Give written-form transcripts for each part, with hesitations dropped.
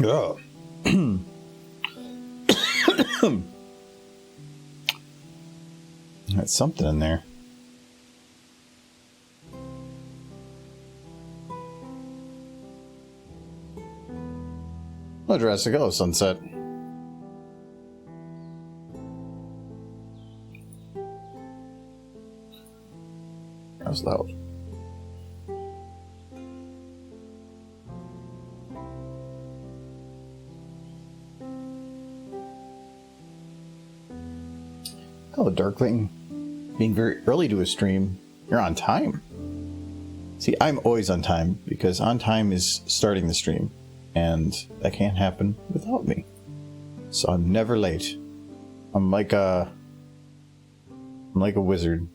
Oh. That's something in there. Oh, Jurassic Go sunset. That was loud. Hello, Darkling. Being very early to a stream. You're on time. See, I'm always on time because on time is starting the stream, and that can't happen without me. So I'm never late. I'm like a wizard.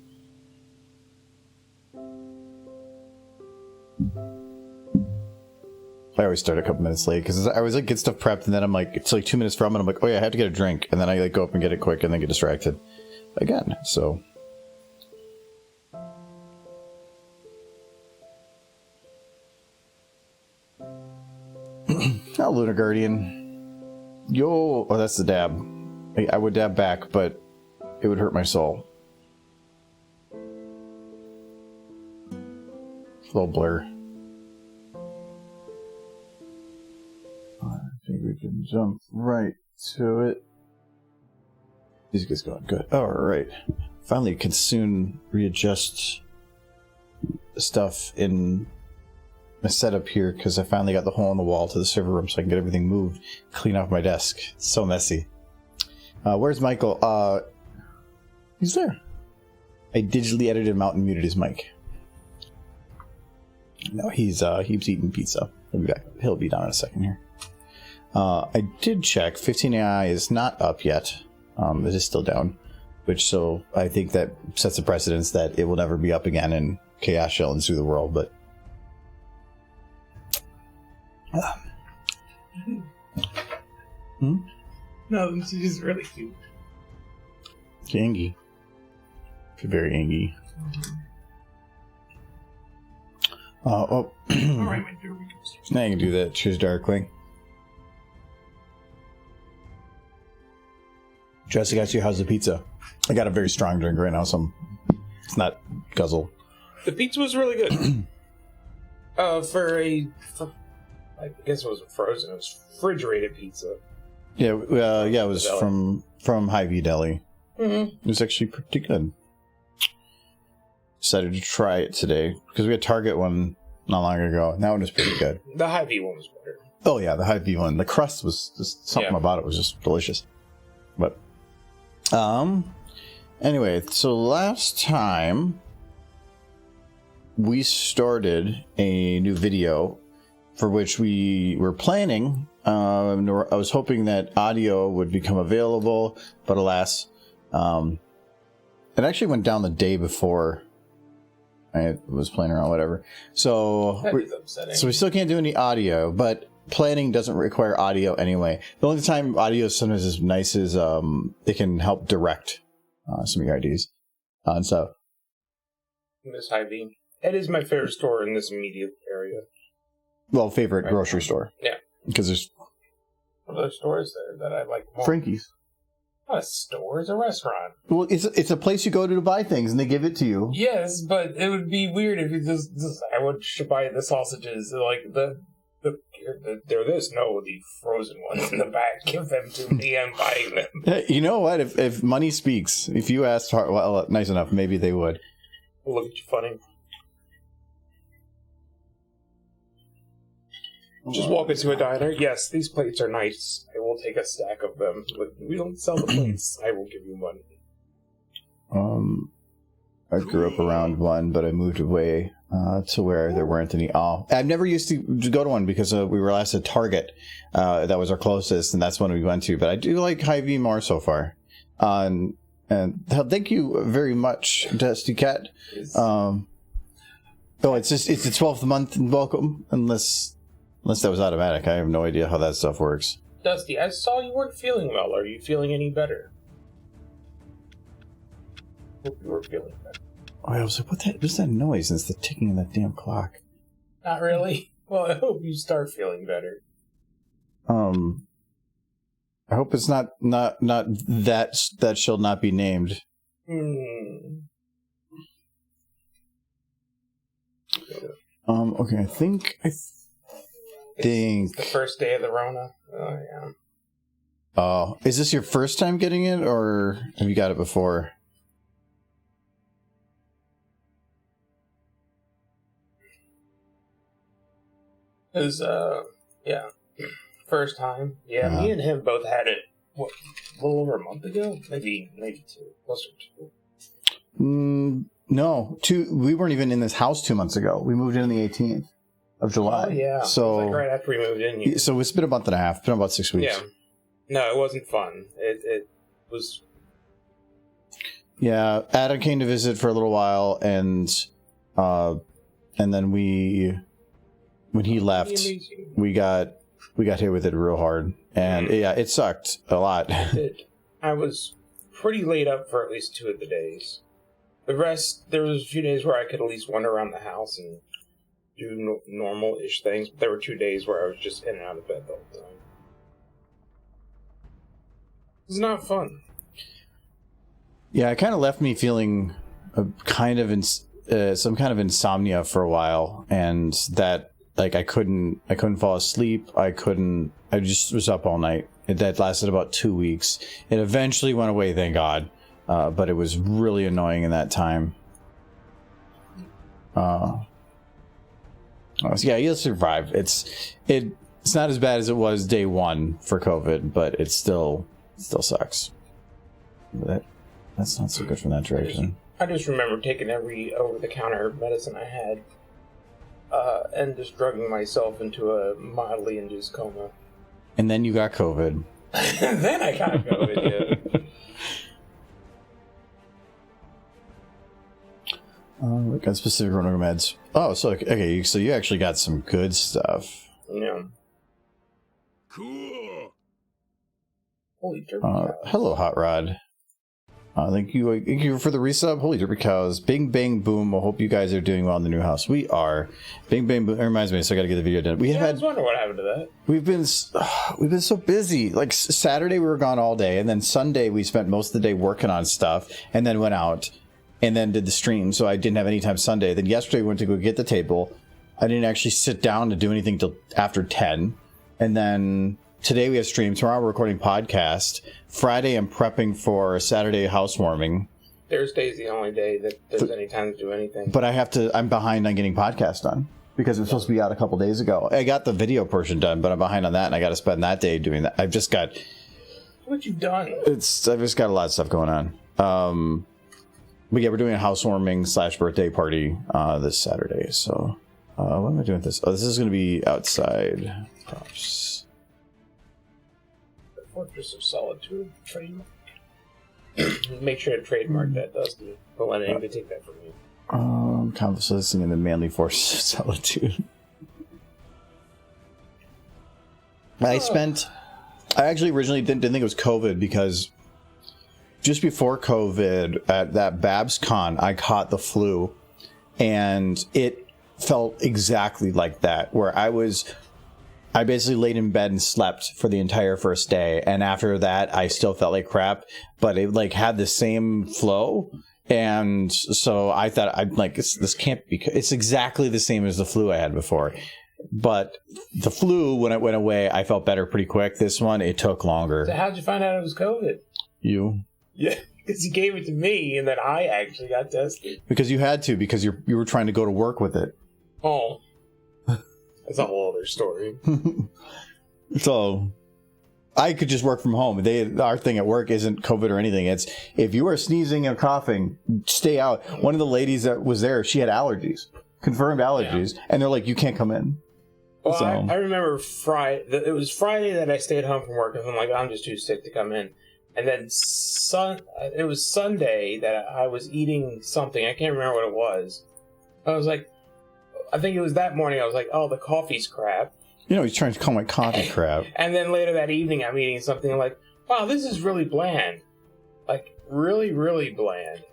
I always start a couple minutes late because I always like get stuff prepped, and then I'm like, it's like 2 minutes from, and I'm like, oh yeah, I have to get a drink, and then I like go up and get it quick, and then get distracted again. So. Oh, Lunar Guardian. Yo, oh, that's the dab. I would dab back, but it would hurt my soul. A little blur. I think we can jump right to it. These guys going good. Alright. Finally can soon readjust stuff in my setup here because I finally got the hole in the wall to the server room so I can get everything moved, clean off my desk. It's so messy. Where's Michael? He's there. I digitally edited him out and muted his mic. No, he's eating pizza. He'll be back. He'll be down in a second here. I did check. 15 AI is not up yet. It is still down, so I think that sets a precedence that it will never be up again and chaos shall ensue the world. But No, she's really cute. Angie. Very Angie. Alright, my dear, we can start. Now you can do that. Cheers, Darkling. Jesse, got you. How's the pizza? I got a very strong drink right now, so it's not guzzle. The pizza was really good. I guess it wasn't frozen. It was refrigerated pizza. Yeah, it was from Hy-Vee Deli. Mm-hmm. It was actually pretty good. Decided to try it today because we had Target one not long ago, and that one was pretty good. The Hy-Vee one was better. Oh yeah, the Hy-Vee one. The crust was just something about it was just delicious. But anyway, so last time we started a new video for which we were planning. I was hoping that audio would become available, but alas, it actually went down the day before I was playing around, whatever. So we still can't do any audio, but planning doesn't require audio anyway. The only time audio sometimes is nice is it can help direct some of your ideas. And so, Miss Hy-Vee. It is my favorite store in this immediate area. Well, favorite grocery store. Yeah. Because there's... What other stores there that I like more? Frankie's. Not a store, it's a restaurant. Well, it's a place you go to buy things, and they give it to you. Yes, but it would be weird if you just I should buy the sausages, like they're this. No, the frozen ones in the back. Give them to me. I'm buying them. You know what? If money speaks, if you asked hard, well, nice enough, maybe they would. Look at you funny. Just walk into a diner. Yes, these plates are nice. I will take a stack of them. But we don't sell the plates. I will give you one. I grew up around one, but I moved away to where there weren't any. I've never used to go to one because we were last at Target. That was our closest, and that's one we went to. But I do like Hy-Vee more so far. And thank you very much, Dusty Cat. It's the 12th month and welcome, unless that was automatic. I have no idea how that stuff works. Dusty, I saw you weren't feeling well. Are you feeling any better? Hope you were feeling better. Oh, I was like, what's that noise? And it's the ticking of that damn clock. Not really. Well, I hope you start feeling better. I hope it's not that shall not be named. Okay, I think It's the first day of the Rona. Oh yeah. Oh, is this your first time getting it, or have you got it before? It was yeah, first time. Yeah, me and him both had it. What, a little over a month ago? Maybe 2, closer to 2. No, 2. We weren't even in this house 2 months ago. We moved in on the 18th of July. Oh yeah, so it was like right after we moved in. So it's been a month and a half. Been about 6 weeks. Yeah. No, it wasn't fun. It was. Yeah, Adam came to visit for a little while, and then when he left, we got hit with it real hard, and yeah, it sucked a lot. I was pretty laid up for at least 2 of the days. The rest, there was a few days where I could at least wander around the house and do normal-ish things, but there were 2 days where I was just in and out of bed the whole time. It's not fun. Yeah, it kind of left me feeling some kind of insomnia for a while, and that like I couldn't fall asleep. I just was up all night. That lasted about 2 weeks. It eventually went away, thank God. But it was really annoying in that time. So yeah, you'll survive. It's not as bad as it was day 1 for COVID, but it still sucks. That's not so good from that direction. I just remember taking every over-the-counter medicine I had, and just drugging myself into a mildly induced coma. And then you got COVID. Then I got COVID, yeah. We got specific meds. Oh, so okay, so you actually got some good stuff. Yeah. Cool. Holy derby cows. Hello, Hot Rod. Thank you for the resub. Holy derby cows. Bing bang boom. I hope you guys are doing well in the new house. We are. Bing bang boom. It reminds me, so I got to get the video done. I was wondering what happened to that. We've been so busy. Like Saturday we were gone all day, and then Sunday we spent most of the day working on stuff, and then went out, and then did the stream. So I didn't have any time Sunday. Then yesterday we went to go get the table. I didn't actually sit down to do anything till after 10, and then today we have stream. Tomorrow we're recording podcast. Friday I'm prepping for Saturday housewarming. Thursday's the only day that there's any time to do anything. But I'm behind on getting podcast done because it was supposed to be out a couple days ago. I got the video portion done, but I'm behind on that, and I got to spend that day doing that. I've just got. What you done? I've just got a lot of stuff going on. But yeah, we're doing a housewarming / birthday party this Saturday. So what am I doing with this? Oh, this is going to be outside. Props. Fortress of Solitude trademark. Make sure to trademark that, Dusty. Don't let anybody take that from you. Convalescing in the manly force of solitude. I actually originally didn't think it was COVID because just before COVID at that BabsCon, I caught the flu, and it felt exactly like that, where I basically laid in bed and slept for the entire first day, and after that I still felt like crap, but it like had the same flow, and so I thought I'm like this can't be. It's exactly the same as the flu I had before, but the flu, when it went away, I felt better pretty quick. This one, it took longer. So how'd you find out it was COVID? You? Yeah, because you gave it to me, and then I actually got tested. Because you had to, because you were trying to go to work with it. Oh. That's a whole other story. So, I could just work from home. Our thing at work isn't COVID or anything. It's if you are sneezing and coughing, stay out. One of the ladies that was there, she had allergies, confirmed allergies, and they're like, you can't come in. Well, so. I remember Friday. It was Friday that I stayed home from work, and I'm like, I'm just too sick to come in. And then it was Sunday that I was eating something. I can't remember what it was. I was like, I think it was that morning. I was like, oh, the coffee's crap. You know, he's trying to call my coffee crap. And then later that evening, I'm eating something. I'm like, wow, this is really bland. Like, really, really bland.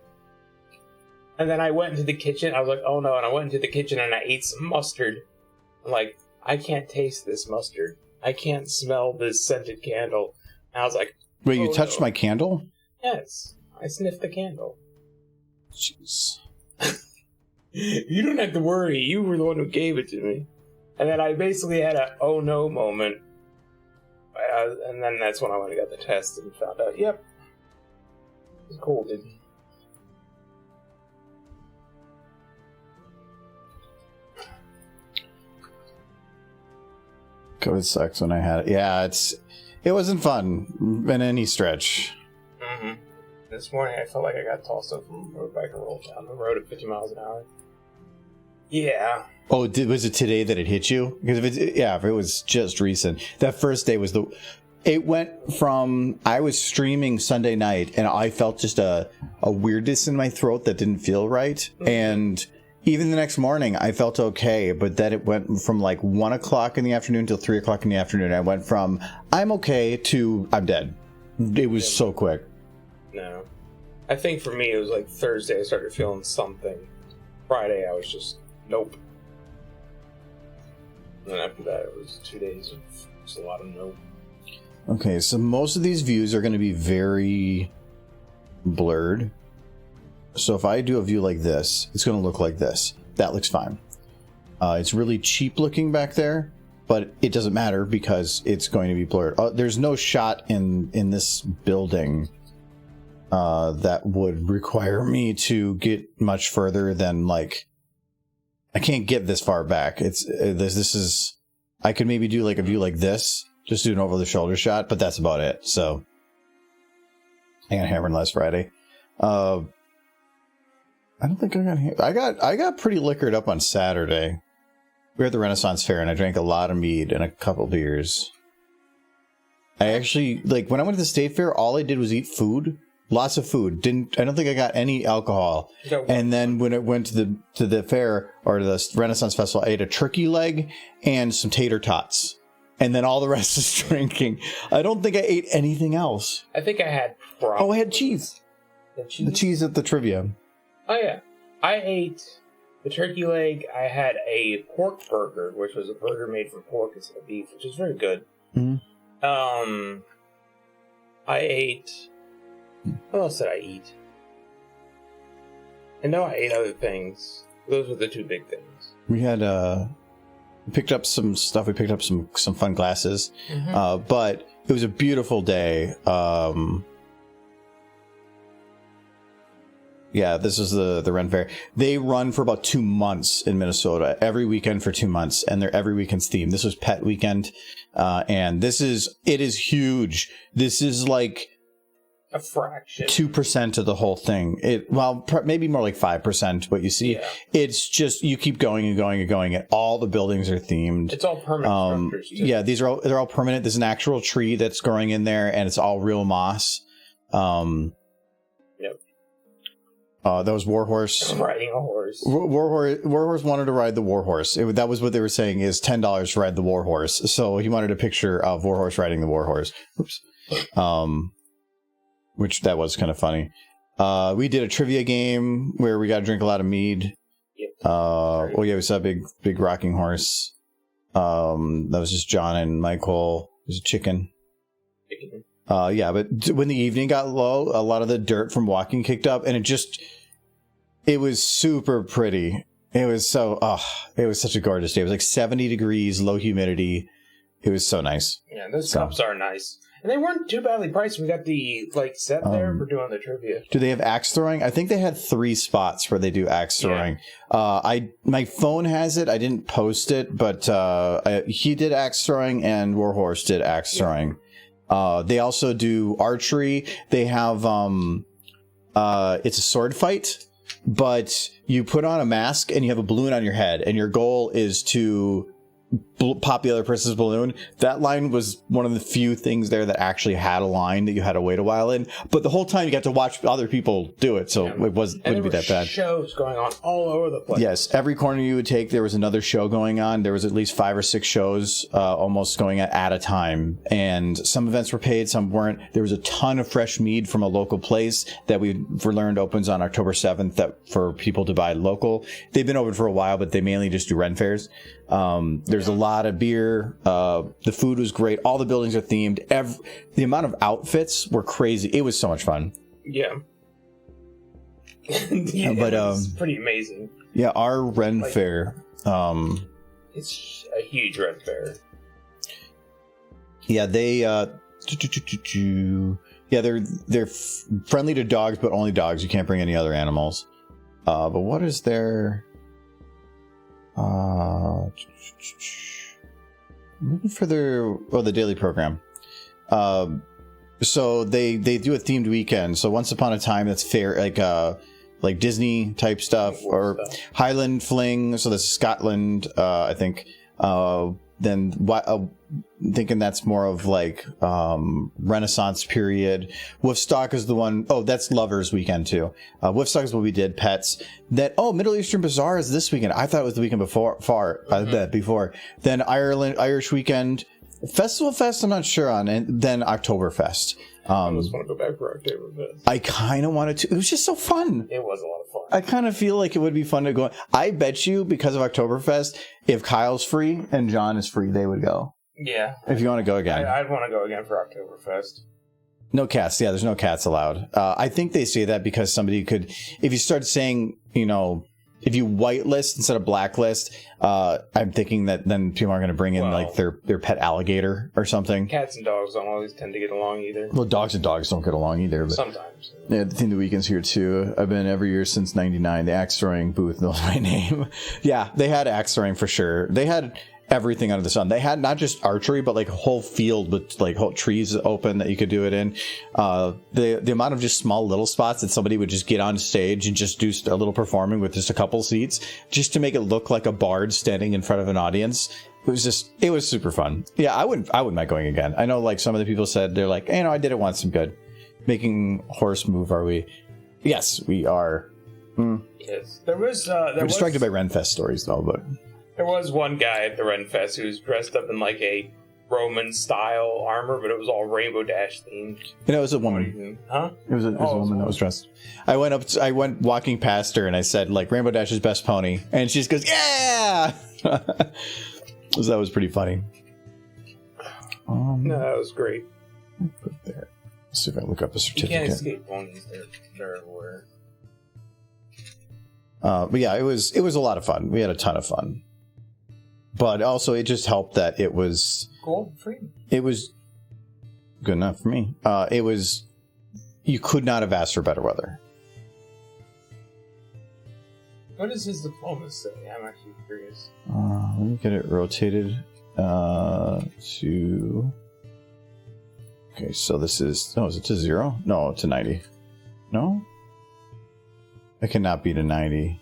And then I went into the kitchen. I was like, oh, no. And I went into the kitchen and I ate some mustard. I'm like, I can't taste this mustard. I can't smell this scented candle. And I was like, wait, you touched my candle? Yes, I sniffed the candle. Jeez. You don't have to worry. You were the one who gave it to me. And then I basically had a oh no moment. And then that's when I went and got the test and found out, yep. It's cool, dude. COVID sucks when I had it. Yeah, it wasn't fun in any stretch. Mm-hmm. This morning I felt like I got tossed up from a road bike and rolled down the road at 50 miles an hour. Yeah. Oh, was it today that it hit you? Because if it was just recent. That first day was it went from, I was streaming Sunday night and I felt just a weirdness in my throat that didn't feel right. Mm-hmm. And even the next morning I felt okay, but then it went from like 1 o'clock in the afternoon till 3 o'clock in the afternoon. I went from I'm okay to I'm dead. It was so quick. No. I think for me it was like Thursday I started feeling something. Friday I was just nope. And then after that, it was 2 days of just a lot of nope. Okay, so most of these views are going to be very blurred. So if I do a view like this, it's going to look like this. That looks fine. It's really cheap looking back there, but it doesn't matter because it's going to be blurred. There's no shot in this building that would require me to get much further than like... I can't get this far back. This is I could maybe do like a view like this, just do an over the shoulder shot, but that's about it. So I got hammered last Friday. I don't think I got pretty liquored up on Saturday. We were at the Renaissance Fair and I drank a lot of mead and a couple beers. I actually when I went to the State Fair, all I did was eat food. Lots of food. I don't think I got any alcohol. And then when it went to the fair or the Renaissance Festival, I ate a turkey leg and some tater tots. And then all the rest is drinking. I don't think I ate anything else. I think I had I had cheese. The cheese at the trivia. Oh yeah. I ate the turkey leg. I had a pork burger, which was a burger made from pork instead of beef, which is very good. Mm-hmm. I ate... What else did I eat? I know I ate other things. Those were the two big things. We had picked up some stuff. We picked up some fun glasses. Mm-hmm. But it was a beautiful day. Yeah, this is the Ren Fair. They run for about 2 months in Minnesota, every weekend for 2 months, and they're every weekend's theme. This was Pet Weekend, and it is huge. This is like a fraction, 2% of the whole thing. Maybe more like 5%. But you see, yeah. It's just you keep going and going and going, and all the buildings are themed. It's all permanent structures too. Yeah, they're all permanent. There's an actual tree that's growing in there, and it's all real moss. Yep. That was Warhorse. I'm riding a horse. Warhorse wanted to ride the Warhorse. That was what they were saying is $10 to ride the Warhorse. So he wanted a picture of Warhorse riding the Warhorse. Oops. Which that was kind of funny. We did a trivia game where we got to drink a lot of mead. Yep. We saw a big rocking horse. That was just John and Michael. There's a chicken. But when the evening got low, a lot of the dirt from walking kicked up, and it was super pretty. It was such a gorgeous day. It was like 70 degrees, low humidity. It was so nice. Yeah, those cups are nice. And they weren't too badly priced. We got the set there for doing the trivia. Do they have axe throwing? I think they had 3 spots where they do axe throwing. My phone has it. I didn't post it, but he did axe throwing and Warhorse did axe throwing. They also do archery. They have it's a sword fight, but you put on a mask and you have a balloon on your head, and your goal is to pop the other person's balloon. That line was one of the few things there that actually had a line that you had to wait a while in, but the whole time you got to watch other people do it, so it wouldn't be that bad. Shows going on all over the place. Yes, every corner you would take there was another show going on. There was at least 5 or 6 shows almost going at a time, and some events were paid, some weren't. There was a ton of fresh mead from a local place that we've learned opens on October 7th that for people to buy local. They've been open for a while, but they mainly just do Ren fairs. There There's a lot of beer. The food was great. All the buildings are themed. The amount of outfits were crazy. It was so much fun. Yeah. Yeah, but it's pretty amazing. Yeah, our Ren Fair. It's a huge Ren Fair. Yeah, they. Yeah, they're friendly to dogs, but only dogs. You can't bring any other animals. But what is their? Looking for the daily program. So they do a themed weekend. So once upon a time, that's fair, like Disney type stuff or Highland Fling. So this is Scotland, I think. Then thinking that's more of like Renaissance period. Woofstock is the one. Oh, that's Lovers Weekend too. Woofstock is what we did. Pets. Middle Eastern Bazaar is this weekend. I thought it was the weekend before. Before. Then Irish Weekend. Festival Fest, I'm not sure on, and then Oktoberfest. I just want to go back for Oktoberfest. I kind of wanted to. It was just so fun. It was a lot of fun. I kind of feel like it would be fun to go. I bet you, because of Oktoberfest, if Kyle's free and John is free, they would go. Yeah. If you want to go again. I'd want to go again for Oktoberfest. No cats. Yeah, there's no cats allowed. I think they say that because somebody could, if you start saying, if you whitelist instead of blacklist, I'm thinking that then people aren't going to bring in like their pet alligator or something. Cats and dogs don't always tend to get along either. Well, dogs and dogs don't get along either. But sometimes. Yeah, the Theme of the Weekend's here too. I've been every year since '99. The axe throwing booth knows my name. Yeah, they had axe throwing for sure. They had everything under the sun. They had not just archery, but like a whole field with like whole trees open that you could do it in. The amount of just small little spots that somebody would just get on stage and just do a little performing with just a couple seats, just to make it look like a bard standing in front of an audience. It was super fun. Yeah, I wouldn't mind going again. I know like some of the people said they're like, I did it once, I'm good. Making horse move, are we? Yes, we are. Yes, we're distracted by Renfest stories though, but. There was one guy at the Renfest who was dressed up in like a Roman style armor, but it was all Rainbow Dash themed. It was a woman. Huh? It was a woman that was dressed. I went walking past her and I said like Rainbow Dash's best pony, and she just goes, yeah. So that was pretty funny. No, that was great. Put it there. Let's see if I look up a certificate. You can't escape ponies. They're everywhere. But yeah, it was a lot of fun. We had a ton of fun. But also, it just helped that it was... Gold free. It was good enough for me. You could not have asked for better weather. What does his diploma say? I'm actually curious. Let me get it rotated to... Okay, so this is... Oh, is it to 0? No, to 90. No? It cannot be to 90.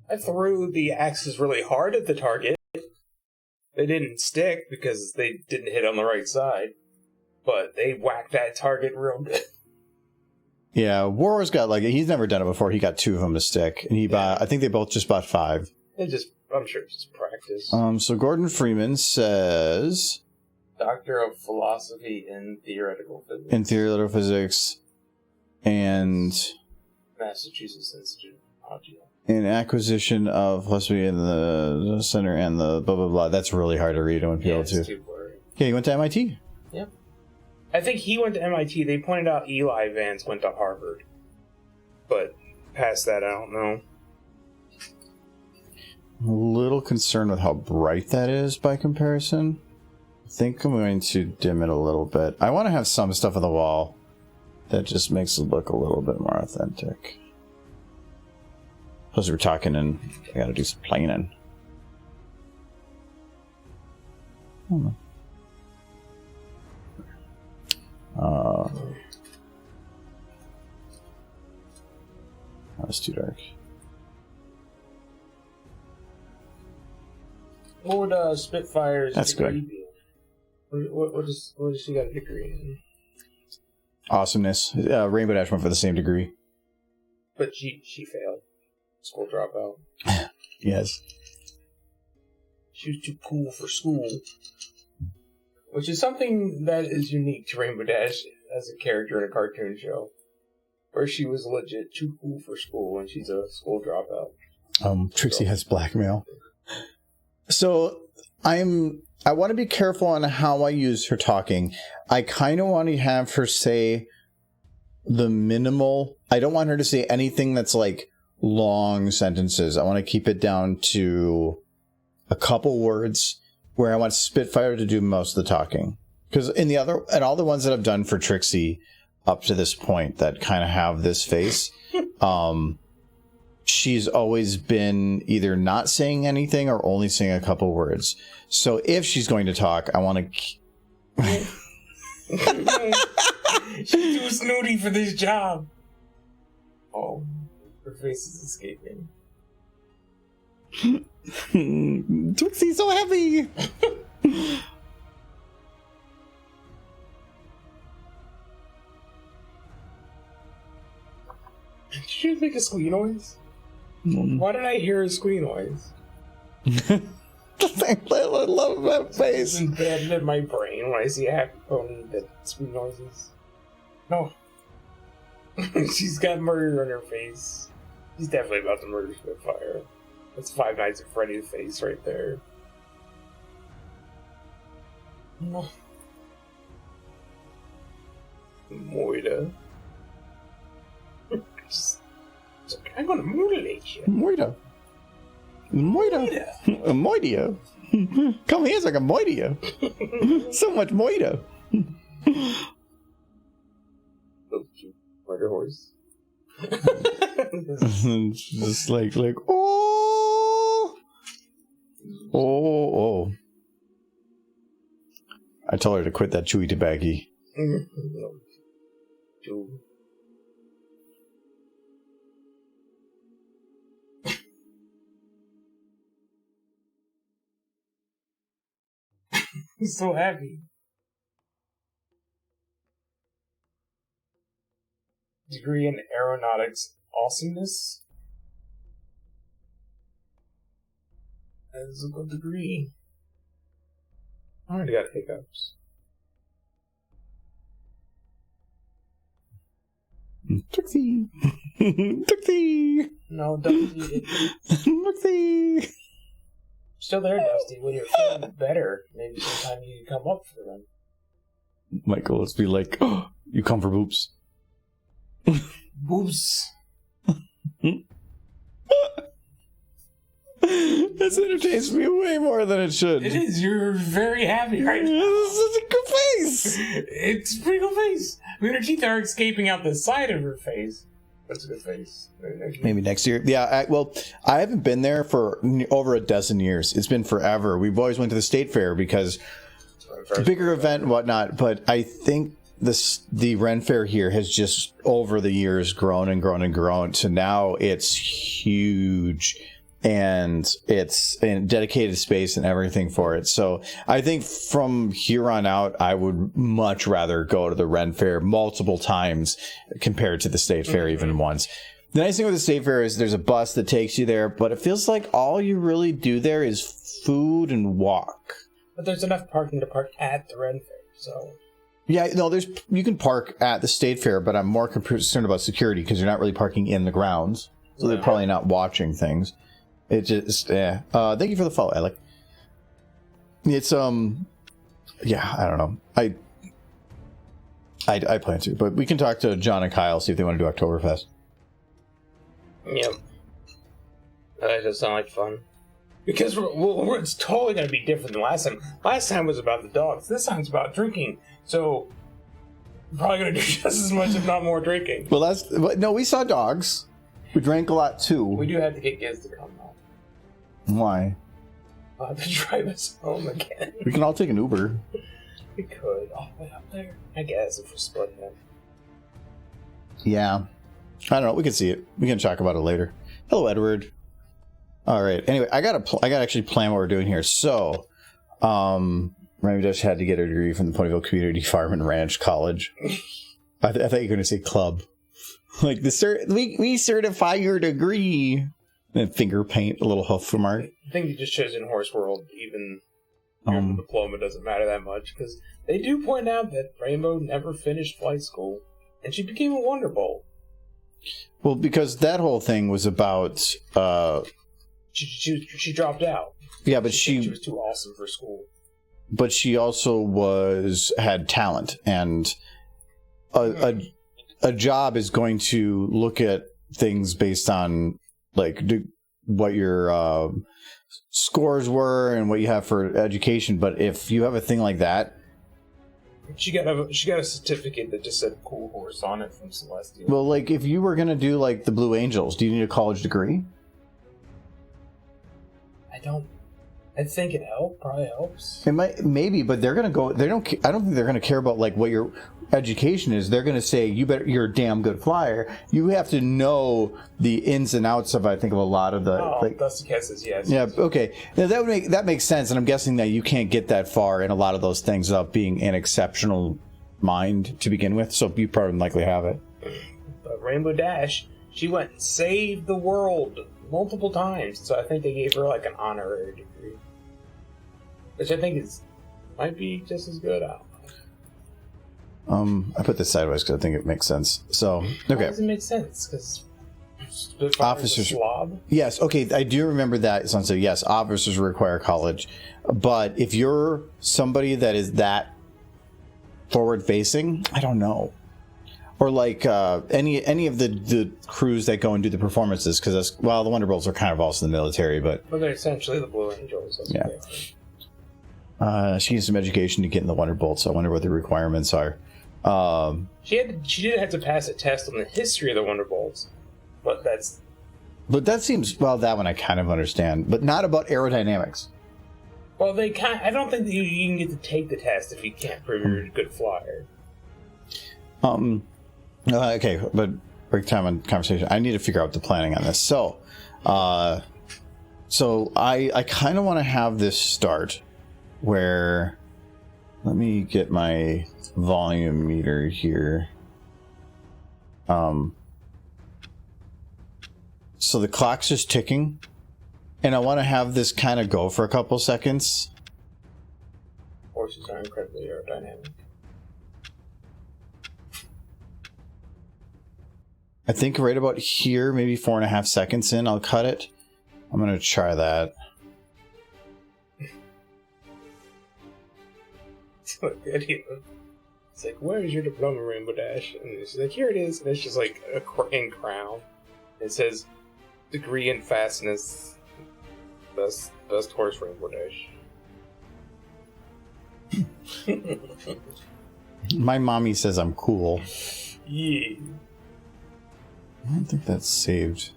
I threw the axes really hard at the target. They didn't stick because they didn't hit on the right side. But they whacked that target real good. Yeah, Warwar's got he's never done it before. He got 2 of them to stick. And he bought, I think they both just bought 5. I'm sure it's just practice. So Gordon Freeman says... Doctor of Philosophy in Theoretical Physics. In Theoretical Physics. And... Massachusetts Institute of Audio. In acquisition of philosophy in the center and the blah, blah, blah. That's really hard to read. I wouldn't be able to. It's too blurry. Yeah, you went to MIT? Yeah. I think he went to MIT. They pointed out Eli Vance went to Harvard. But past that, I don't know. I'm a little concerned with how bright that is by comparison. I think I'm going to dim it a little bit. I want to have some stuff on the wall that just makes it look a little bit more authentic. Plus we're talking and I gotta do some planing. That's too dark. What would Spitfire's That's degree good. be? What does she got a degree in? Awesomeness. Rainbow Dash went for the same degree. But she failed. School dropout. Yes. She was too cool for school. Which is something that is unique to Rainbow Dash as a character in a cartoon show. Where she was legit too cool for school and she's a school dropout. Trixie has blackmail. So I want to be careful on how I use her talking. I kind of want to have her say the minimal. I don't want her to say anything that's like long sentences. I want to keep it down to a couple words where I want Spitfire to do most of the talking. Because in all the ones that I've done for Trixie up to this point that kind of have this face, she's always been either not saying anything or only saying a couple words. So if she's going to talk, I want to... She's too snooty for this job. Oh, her face is escaping. Trixie's so happy! Did you just make a squeak noise? Why did I hear a squeak noise? I love that face. It's embedded in my brain when I see a happy pony that squeak noises. No. She's got murder on her face. She's definitely about to murder Spitfire. That's Five Nights at Freddy's face right there. No. Moida. I'm gonna mutilate you. Moida. Moida. Come here so I can moida you. So much moida. So cute. Murder horse. Just like, oh. I told her to quit that chewy tobacco. He's so happy. Degree in aeronautics awesomeness. That is a good degree. I already got hiccups. Trixie. Trixie. No, Dusty. Trixie. Still there, Dusty. When you're feeling better, maybe sometime you can come up for them. Michael, let's be like, oh, you come for boobs. Boobs. This entertains me way more than it should. It is. You're very happy right now. This is a good face. It's a pretty good face. I mean, her teeth are escaping out the side of her face. That's a good face. Maybe next year. Yeah, I haven't been there for over a dozen years. It's been forever. We've always went to the state fair because it's a bigger event and whatnot. But I think the Ren Fair here has just over the years grown and grown and grown. So now it's huge. And it's a dedicated space and everything for it. So I think from here on out, I would much rather go to the Ren Fair multiple times compared to the State Fair even once. The nice thing with the State Fair is there's a bus that takes you there, but it feels like all you really do there is food and walk. But there's enough parking to park at the Ren Fair, so... Yeah, no, you can park at the State Fair, but I'm more concerned about security because you're not really parking in the grounds. So they're probably not watching things. It just, yeah. Thank you for the follow, Alec. It's, yeah, I don't know. I plan to, but we can talk to John and Kyle, see if they want to do Oktoberfest. Yep. That does sound like fun. Because it's totally going to be different than last time. Last time was about the dogs. This time's about drinking. So, we're probably going to do just as much, if not more, drinking. Well, no, we saw dogs. We drank a lot, too. We do have to get Giz to come, though. Why? I'll have to drive us home again. We can all take an Uber. We could. All the way up there. I guess, if we're splitting it. Yeah. I don't know. We can see it. We can talk about it later. Hello, Edward. All right. Anyway, I got to actually plan what we're doing here. So, Remy just had to get her degree from the Ponyville Community Farm and Ranch College. I thought you were going to say club. Like, we certify your degree. And finger paint, a little hoof mark. I think you just chose in Horse World, even your diploma doesn't matter that much, because they do point out that Rainbow never finished flight school, and she became a Wonderbolt. Well, because that whole thing was about She dropped out. Yeah, but she was too awesome for school. But she also had talent, and a job is going to look at things based on like what your scores were and what you have for education. But if you have a thing like that, she got a certificate that just said "Cool Horse" on it from Celestial. Well, like if you were gonna do like the Blue Angels, do you need a college degree? I think it probably helps. It might, maybe, but they're gonna go. I don't think they're gonna care about like what your education is. They're gonna say you're a damn good flyer. You have to know the ins and outs of, I think, of a lot of the. Dusty Cat says yes. Yeah. Okay. Now that makes sense, and I'm guessing that you can't get that far in a lot of those things without being an exceptional mind to begin with. So you probably likely have it. But Rainbow Dash, she went and saved the world multiple times, so I think they gave her like an honorary degree, which I think might be just as good. I put this sideways because I think it makes sense. So okay, why does it make sense? Because officers, a slob. Yes, okay, I do remember that. So yes, officers require college, but if you're somebody that is that forward facing, I don't know. Or like any of the crews that go and do the performances, because the Wonderbolts are kind of also in the military, but they're essentially the Blue Angels. Yeah. She needs some education to get in the Wonderbolts. So I wonder what the requirements are. She did have to pass a test on the history of the Wonderbolts, but that seems that one I kind of understand, but not about aerodynamics. Well, I don't think that you can get to take the test if you can't prove you're a good flyer. Okay, but break time on conversation. I need to figure out the planning on this. So I kind of want to have this start where, let me get my volume meter here. So the clock's just ticking, and I want to have this kind of go for a couple seconds. Horses are incredibly aerodynamic. I think right about here, maybe 4.5 seconds in, I'll cut it. I'm going to try that. It's like the idea of, it's like, where is your diploma, Rainbow Dash? And it's like, here it is. And it's just like a crown. It says, degree in fastness, best horse, Rainbow Dash. My mommy says I'm cool. Yeah. I don't think that's saved.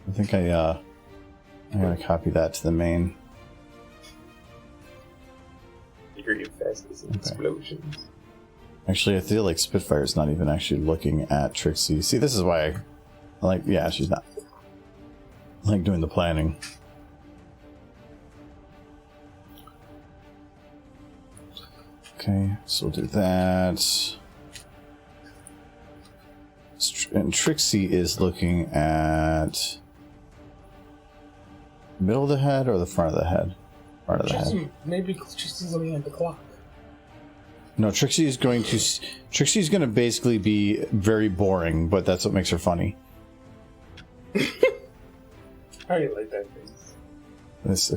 I think I gotta copy that to the main. Degree of fastness and explosions. Actually, I feel like Spitfire's not even actually looking at Trixie. See, this is why I like, yeah, she's not like doing the planning. Okay, so we'll do that. And Trixie is looking at the middle of the head or the front of the head? Front of the head. Maybe Trixie's looking at the clock. No, Trixie is going to basically be very boring, but that's what makes her funny. I already like that face.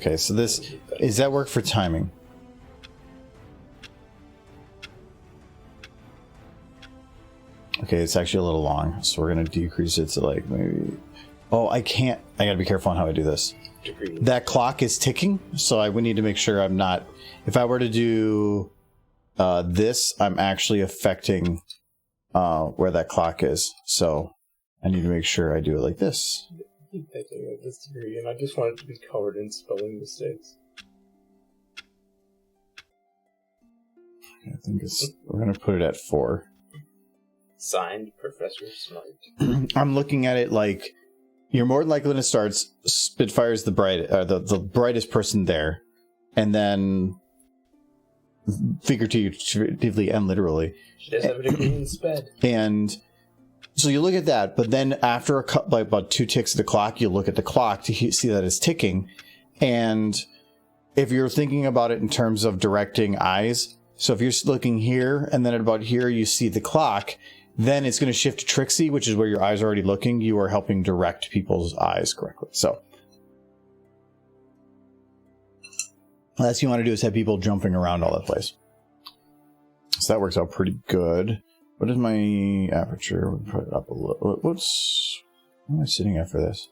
Is that work for timing? Okay, it's actually a little long, so we're going to decrease it to like maybe... Oh, I can't. I got to be careful on how I do this. That clock is ticking, so I would need to make sure I'm not... If I were to do this, I'm actually affecting where that clock is. So I need to make sure I do it like this. I keep thinking of this degree, and I just want it to be covered in spelling mistakes. I think we're going to put it at 4. Signed, Professor Smart. I'm looking at it like you're more than likely when it starts, Spitfire's the brightest person there, and then figuratively and literally, she does have a degree in sped. And so you look at that, but then after about 2 ticks of the clock, you look at the clock to see that it's ticking. And if you're thinking about it in terms of directing eyes, so if you're looking here and then at about here you see the clock, then it's going to shift to Trixie, which is where your eyes are already looking. You are helping direct people's eyes correctly. So last thing you want to do is have people jumping around all the place. So that works out pretty good. What is my aperture? We'll put it up a little. What am I sitting at for this?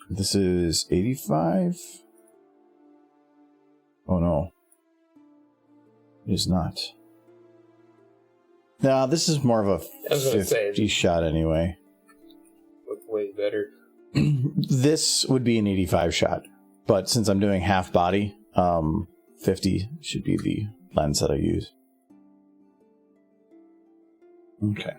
This is 85. Oh no, it is not. No, this is more of a 50 shot anyway. Look way better. This would be an 85 shot, but since I'm doing half body, 50 should be the lens that I use. Okay.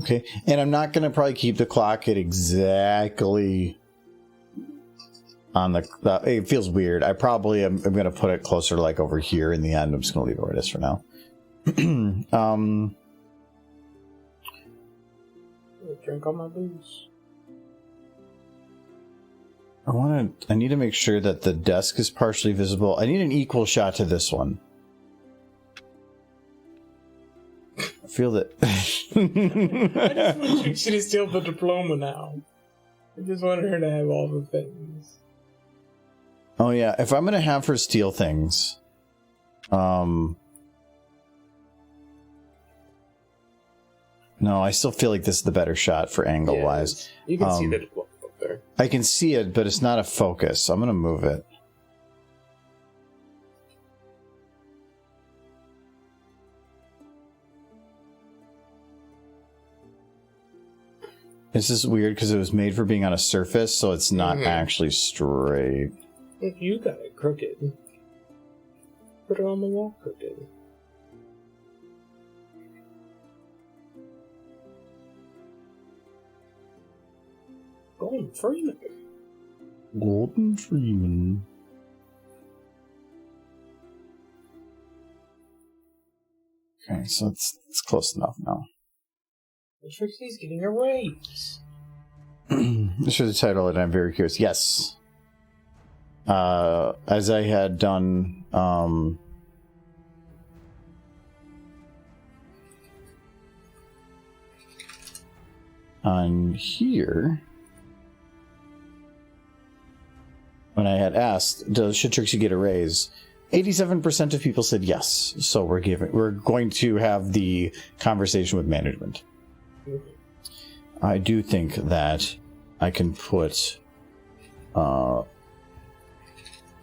Okay, and I'm not going to probably keep the clock at exactly on the... it feels weird. I probably am going to put it closer to like over here in the end. I'm just going to leave it where it is for now. Drink all my booze. I need to make sure that the desk is partially visible. I need an equal shot to this one. I feel that... I just want Trixie to steal the diploma now. I just wanted her to have all the things. Oh yeah, if I'm going to have her steal things... No, I still feel like this is the better shot for angle-wise. You can see the diploma up there. I can see it, but it's not a focus, so I'm going to move it. This is weird because it was made for being on a surface, so it's not actually straight. You got it crooked. Put it on the wall crooked. Golden Freeman. Golden Freeman. Okay, so it's close enough now. Trixie's getting a raise. This shows the title, and I'm very curious. Yes. As I had done on here, when I had asked, should Trixie get a raise? 87% of people said yes. So we're going to have the conversation with management. I do think that I can put more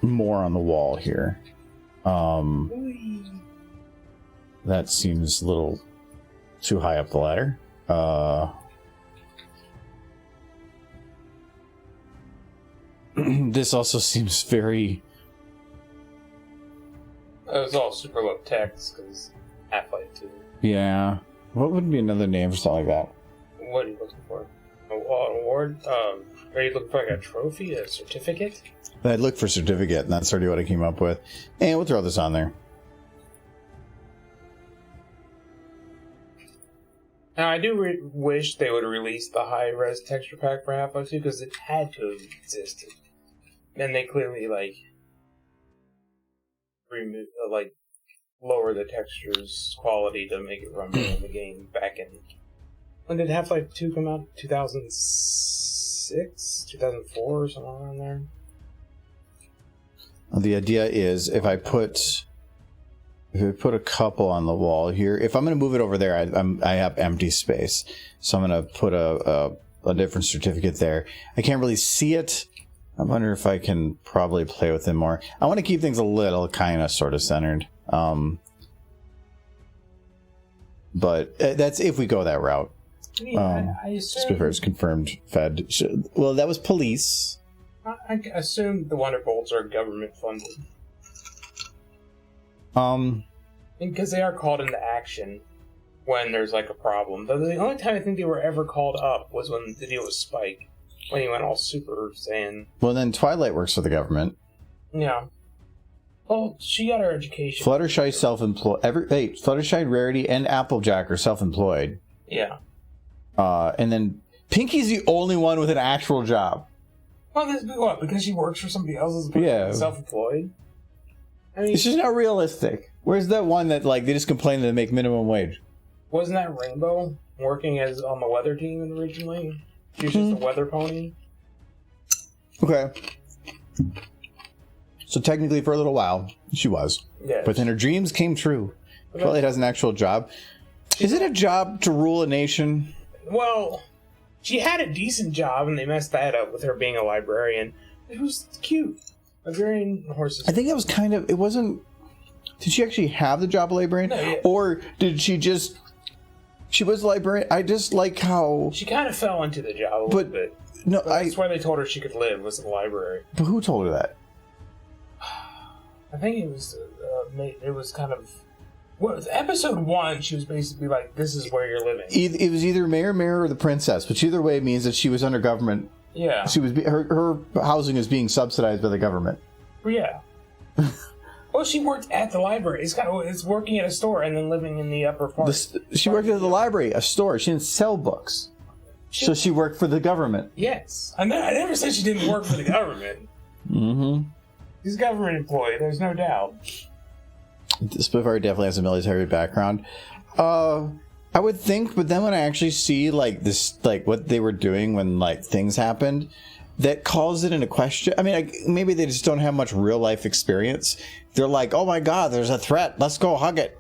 on the wall here. That seems a little too high up the ladder. This also seems very... It was all super low text because Half-Life 2. Yeah. What would be another name for something like that? What are you looking for? An award? Are you looking for like a trophy, a certificate? I'd look for certificate, and that's already what I came up with. And we'll throw this on there. Now, I do wish they would release the high-res texture pack for Half-Life 2 because it had to have existed. And they clearly, lower the texture's quality to make it run better in the game back in... When did Half-Life 2 come out? 2006? 2004 or something around there? The idea is if I put a couple on the wall here, if I'm going to move it over there, I have empty space. So I'm going to put a different certificate there. I can't really see it. I wonder if I can probably play with it more. I want to keep things a little kind of sort of centered. But that's if we go that route. I assume... Spitfire's confirmed Fed. Well, that was police. I assume the Wonderbolts are government funded. Because they are called into action when there's a problem. The only time I think they were ever called up was when the deal with Spike. When he went all Super Saiyan. Well, then Twilight works for the government. Yeah. Well, she got her education. Fluttershy self-employed. Fluttershy, Rarity, and Applejack are self-employed. Yeah. And then Pinky's the only one with an actual job. Well, what? Because she works for somebody else as opposed to self-employed? I mean, it's just not realistic. Where's that one that they just complain that they make minimum wage? Wasn't that Rainbow? working as on the weather team originally. She was just a weather pony. Okay. So technically, for a little while, she was. Yes. But then her dreams came true. Twilight has an actual job. Is it a job to rule a nation? Well, she had a decent job, and they messed that up with her being a librarian. It was cute. Librarian horses. I think it was kind of... It wasn't... Did she actually have the job of librarian? No, yeah. Or did she just... She was a librarian. I just like how... She kind of fell into the job a little bit. No, that's why they told her she could live, was in the library. But who told her that? I think it was kind of... Well, episode 1, she was basically like, this is where you're living. It was either Mayor or the princess, which either way means that she was under government. Yeah. She was her housing is being subsidized by the government. Yeah. Well, she worked at the library. It's working at a store and then living in the upper part. She worked at the library, a store. She didn't sell books. So she worked for the government. Yes. I never said she didn't work for the government. Mm-hmm. She's a government employee, there's no doubt. Spitfire definitely has a military background. I would think, but then when I actually see like this, like what they were doing when like things happened, that calls it into question. I mean, maybe they just don't have much real life experience. They're like, oh my God, there's a threat. Let's go hug it.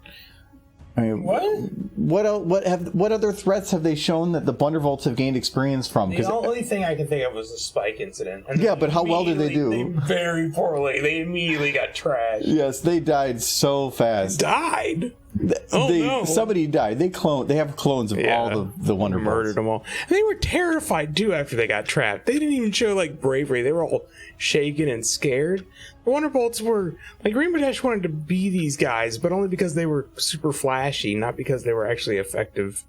I mean, what other threats have they shown that the Blundervolts have gained experience from? The only thing I can think of was the Spike incident. And yeah, but how well did they do? Very poorly. They immediately got trashed. Yes, they died so fast. Died? No. Somebody died. They have clones of all the Wonderbolts. Murdered them all. And they were terrified too after they got trapped. They didn't even show like bravery. They were all shaken and scared. The Wonderbolts were like Rainbow Dash wanted to be these guys, but only because they were super flashy, not because they were actually effective.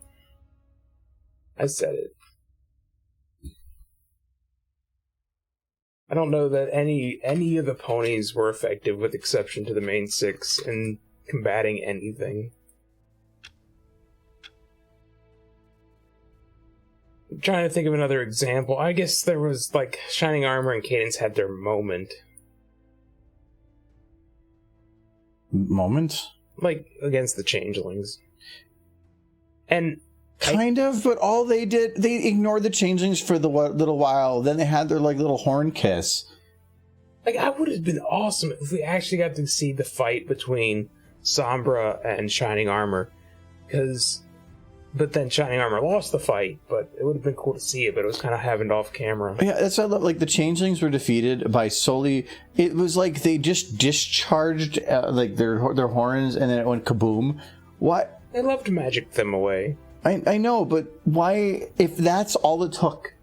I said it. I don't know that any of the ponies were effective, with exception to the main 6, in combating anything. I'm trying to think of another example. I guess there was like Shining Armor and Cadence had their moment. Moment? Like against the Changelings. And kind of, but all they did, they ignored the Changelings for the little while. Then they had their like little horn kiss. Like, I would have been awesome if we actually got to see the fight between Sombra and Shining Armor. But then Shining Armor lost the fight, but it would have been cool to see it, but it was kind of happened off camera. Yeah, that's what I love. Like, the Changelings were defeated by solely... It was like they just discharged like their horns, and then it went kaboom. What? They love to magic them away. I know, but why... If that's all it took...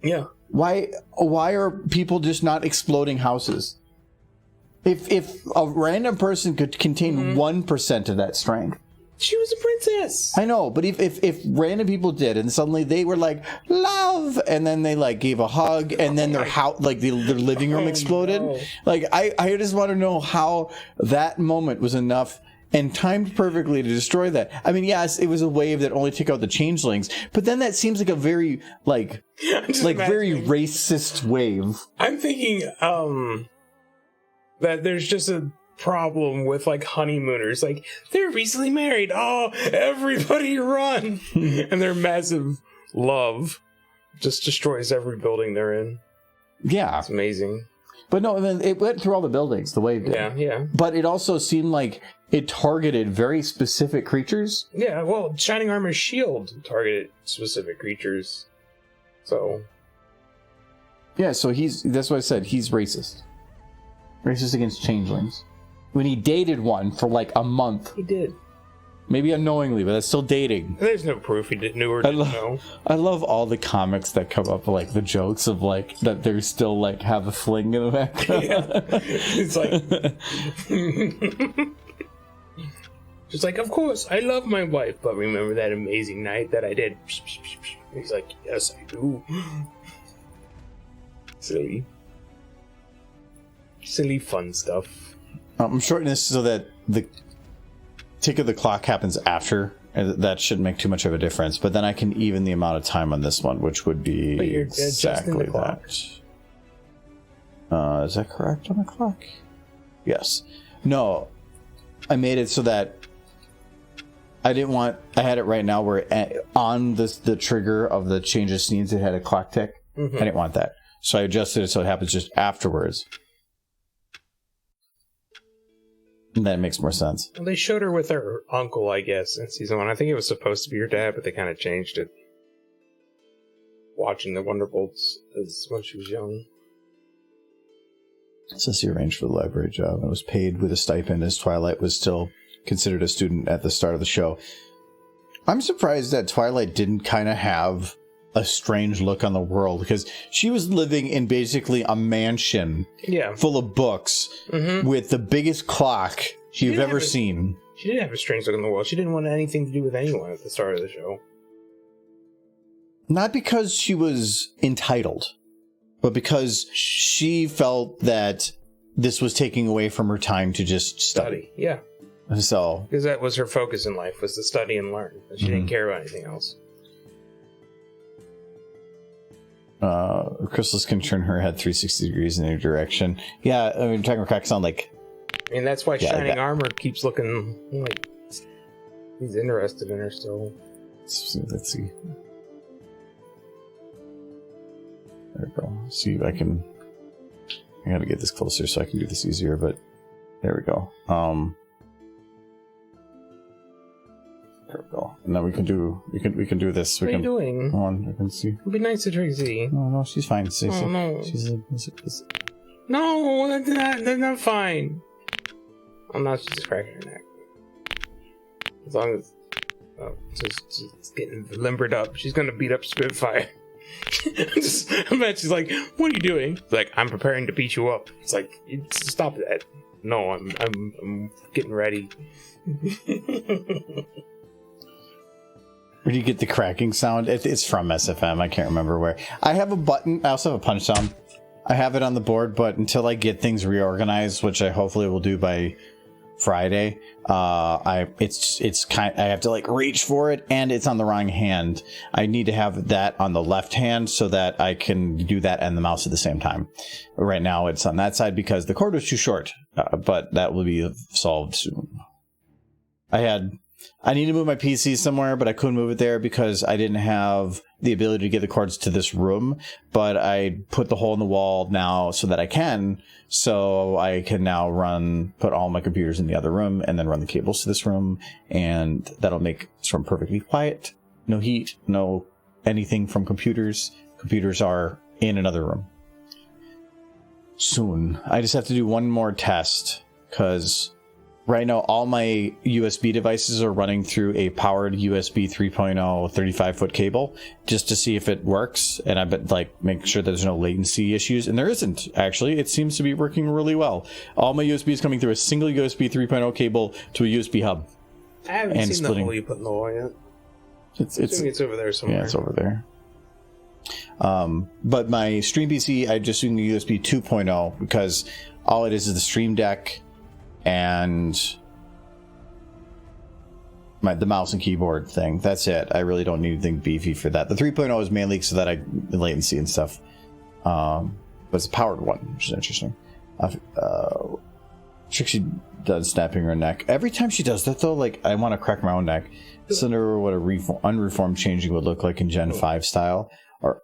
Yeah. Why are people just not exploding houses? If a random person could contain 1% of that strength... She was a princess. I know, but if random people did, and suddenly they were like love, and then they like gave a hug, and then their house, like their living room exploded. No. Like I just want to know how that moment was enough and timed perfectly to destroy that. I mean, yes, it was a wave that only took out the Changelings, but then that seems like a very very racist wave. I'm thinking that there's just a problem with like honeymooners, like they're recently married, oh everybody run, and their massive love just destroys every building they're in. Yeah, it's amazing. But no, I mean, it went through all the buildings, the wave did. Yeah. But it also seemed like it targeted very specific creatures. Yeah, well, Shining Armor's shield targeted specific creatures, so yeah, so that's what I said, he's racist against Changelings. When he dated one for like a month. He did. Maybe unknowingly, but that's still dating. There's no proof he knew or didn't know. I love all the comics that come up, like the jokes of like that they're still like have a fling in the background. Yeah. It's like just like, of course, I love my wife, but remember that amazing night that I did? He's like, yes, I do. Silly fun stuff. I'm shortening this so that the tick of the clock happens after. That shouldn't make too much of a difference. But then I can even the amount of time on this one, which would be exactly that. Is that correct on the clock? Yes. No. I made it so that I didn't want. I had it right now where on the trigger of the change of scenes, it had a clock tick. Mm-hmm. I didn't want that, so I adjusted it so it happens just afterwards. And that makes more sense. Well, they showed her with her uncle, I guess, in season 1. I think it was supposed to be her dad, but they kind of changed it. Watching the Wonderbolts as when she was young. Since he arranged for the library job and was paid with a stipend, as Twilight was still considered a student at the start of the show. I'm surprised that Twilight didn't kind of have a strange look on the world, because she was living in basically a mansion full of books with the biggest clock you've ever seen. She did have a strange look on the world. She didn't want anything to do with anyone at the start of the show. Not because she was entitled, but because she felt that this was taking away from her time to just study. Yeah. So, because that was her focus in life, was to study and learn. She didn't care about anything else. Chrysalis can turn her head 360 degrees in any direction. Yeah, I mean, talking about crack sound like... I mean, that's why Shining Armor keeps looking like he's interested in her still. Let's see. There we go. See if I can... I gotta get this closer so I can do this easier, but there we go. There we go. And now we can do this. What are you doing? Come on, I can see. Be nice to Trixie. No, she's fine. No. No, that's not fine. Oh no, she's just cracking her neck. As long as she's getting limbered up, she's gonna beat up Spitfire. She's like, "What are you doing?" It's like, "I'm preparing to beat you up." It's like, "Stop that!" No, I'm getting ready. Where do you get the cracking sound? It's from SFM. I can't remember where. I have a button. I also have a punch sound. I have it on the board, but until I get things reorganized, which I hopefully will do by Friday, I have to like reach for it, and it's on the wrong hand. I need to have that on the left hand so that I can do that and the mouse at the same time. Right now, it's on that side because the cord was too short, but that will be solved soon. I need to move my PC somewhere, but I couldn't move it there because I didn't have the ability to get the cords to this room. But I put the hole in the wall now so that I can. So I can now put all my computers in the other room and then run the cables to this room. And that'll make this room perfectly quiet. No heat, no anything from computers. Computers are in another room. Soon. I just have to do one more test because... right now, all my USB devices are running through a powered USB 3.0 35-foot cable just to see if it works. And I've been make sure that there's no latency issues. And there isn't, actually. It seems to be working really well. All my USB is coming through a single USB 3.0 cable to a USB hub. I haven't seen the hole you put in the wall yet. It's over there somewhere. Yeah, it's over there. But my Stream PC, I'm just using the USB 2.0 because all it is the Stream Deck and the mouse and keyboard thing. That's it. I really don't need anything beefy for that. The 3.0 is mainly so that latency and stuff. But it's a powered one, which is interesting. Trixie does snapping her neck. Every time she does that, though, I want to crack my own neck. So I wonder what a unreformed changing would look like in Gen 5 style. Or,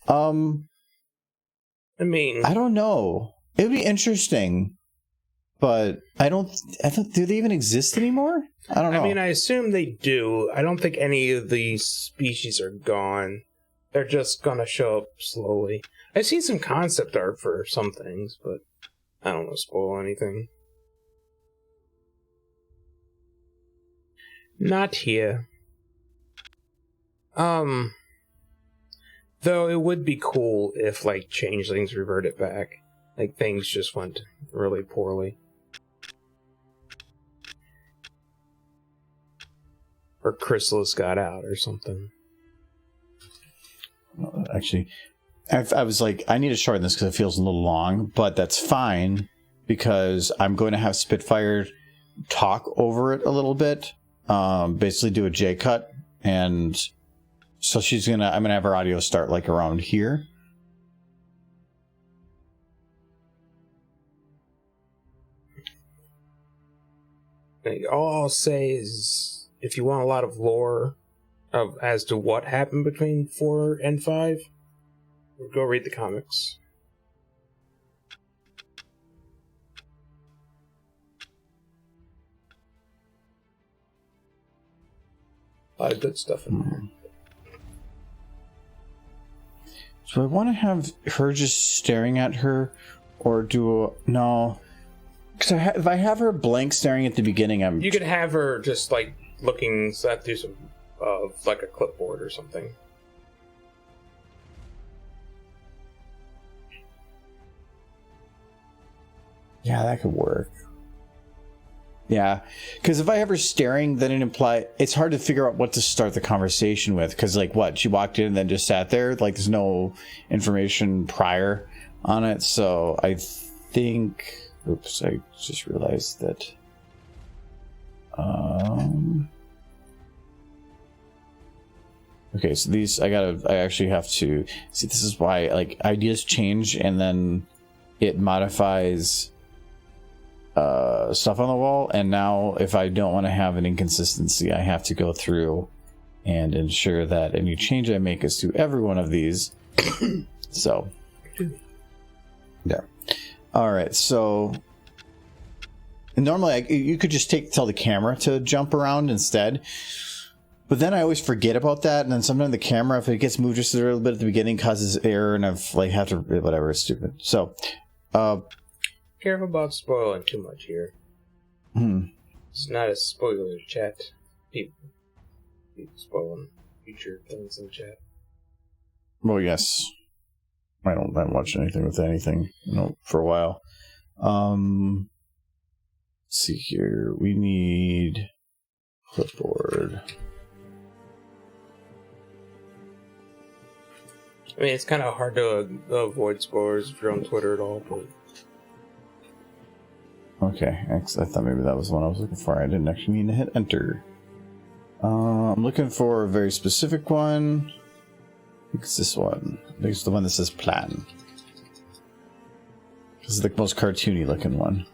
I mean, I don't know. It would be interesting. But I don't. Do they even exist anymore? I don't know. I mean, I assume they do. I don't think any of these species are gone. They're just gonna show up slowly. I've seen some concept art for some things, but I don't want to spoil anything. Not here. Though it would be cool if changelings reverted back. Things just went really poorly. Or Chrysalis got out or something. Actually, I was I need to shorten this because it feels a little long, but that's fine because I'm going to have Spitfire talk over it a little bit. Basically do a J cut, and so I'm gonna have her audio start around here. All I'll say is if you want a lot of lore as to what happened between 4 and 5, go read the comics. A lot of good stuff in there. So I want to have her just staring at her, or no? Because if I have her blank staring at the beginning, You could have her just like looking through some like a clipboard or something. Yeah, that could work. Yeah, because if I have her staring, then it's hard to figure out what to start the conversation with. Because like, what, she walked in and then just sat there, like there's no information prior on it. So I think, oops, I just realized that. Okay, so these I actually have to see. This is why like ideas change and then it modifies stuff on the wall, and now if I don't want to have an inconsistency, I have to go through and ensure that any change I make is to every one of these. So yeah, all right. So normally you could just tell the camera to jump around instead, but then I always forget about that, and then sometimes the camera, if it gets moved just a little bit at the beginning, causes error, and I've like have to whatever. It's stupid. So careful about spoiling too much here. It's not a spoiler chat. People spoiling future things in chat. Well, yes. I haven't watched anything with anything, for a while. Let's see here. We need clipboard. I mean, it's kind of hard to avoid spoilers if you're on Twitter at all, but... Okay, I thought maybe that was the one I was looking for. I didn't actually mean to hit enter. I'm looking for a very specific one. I think it's this one. I think it's the one that says plan. This is the most cartoony looking one.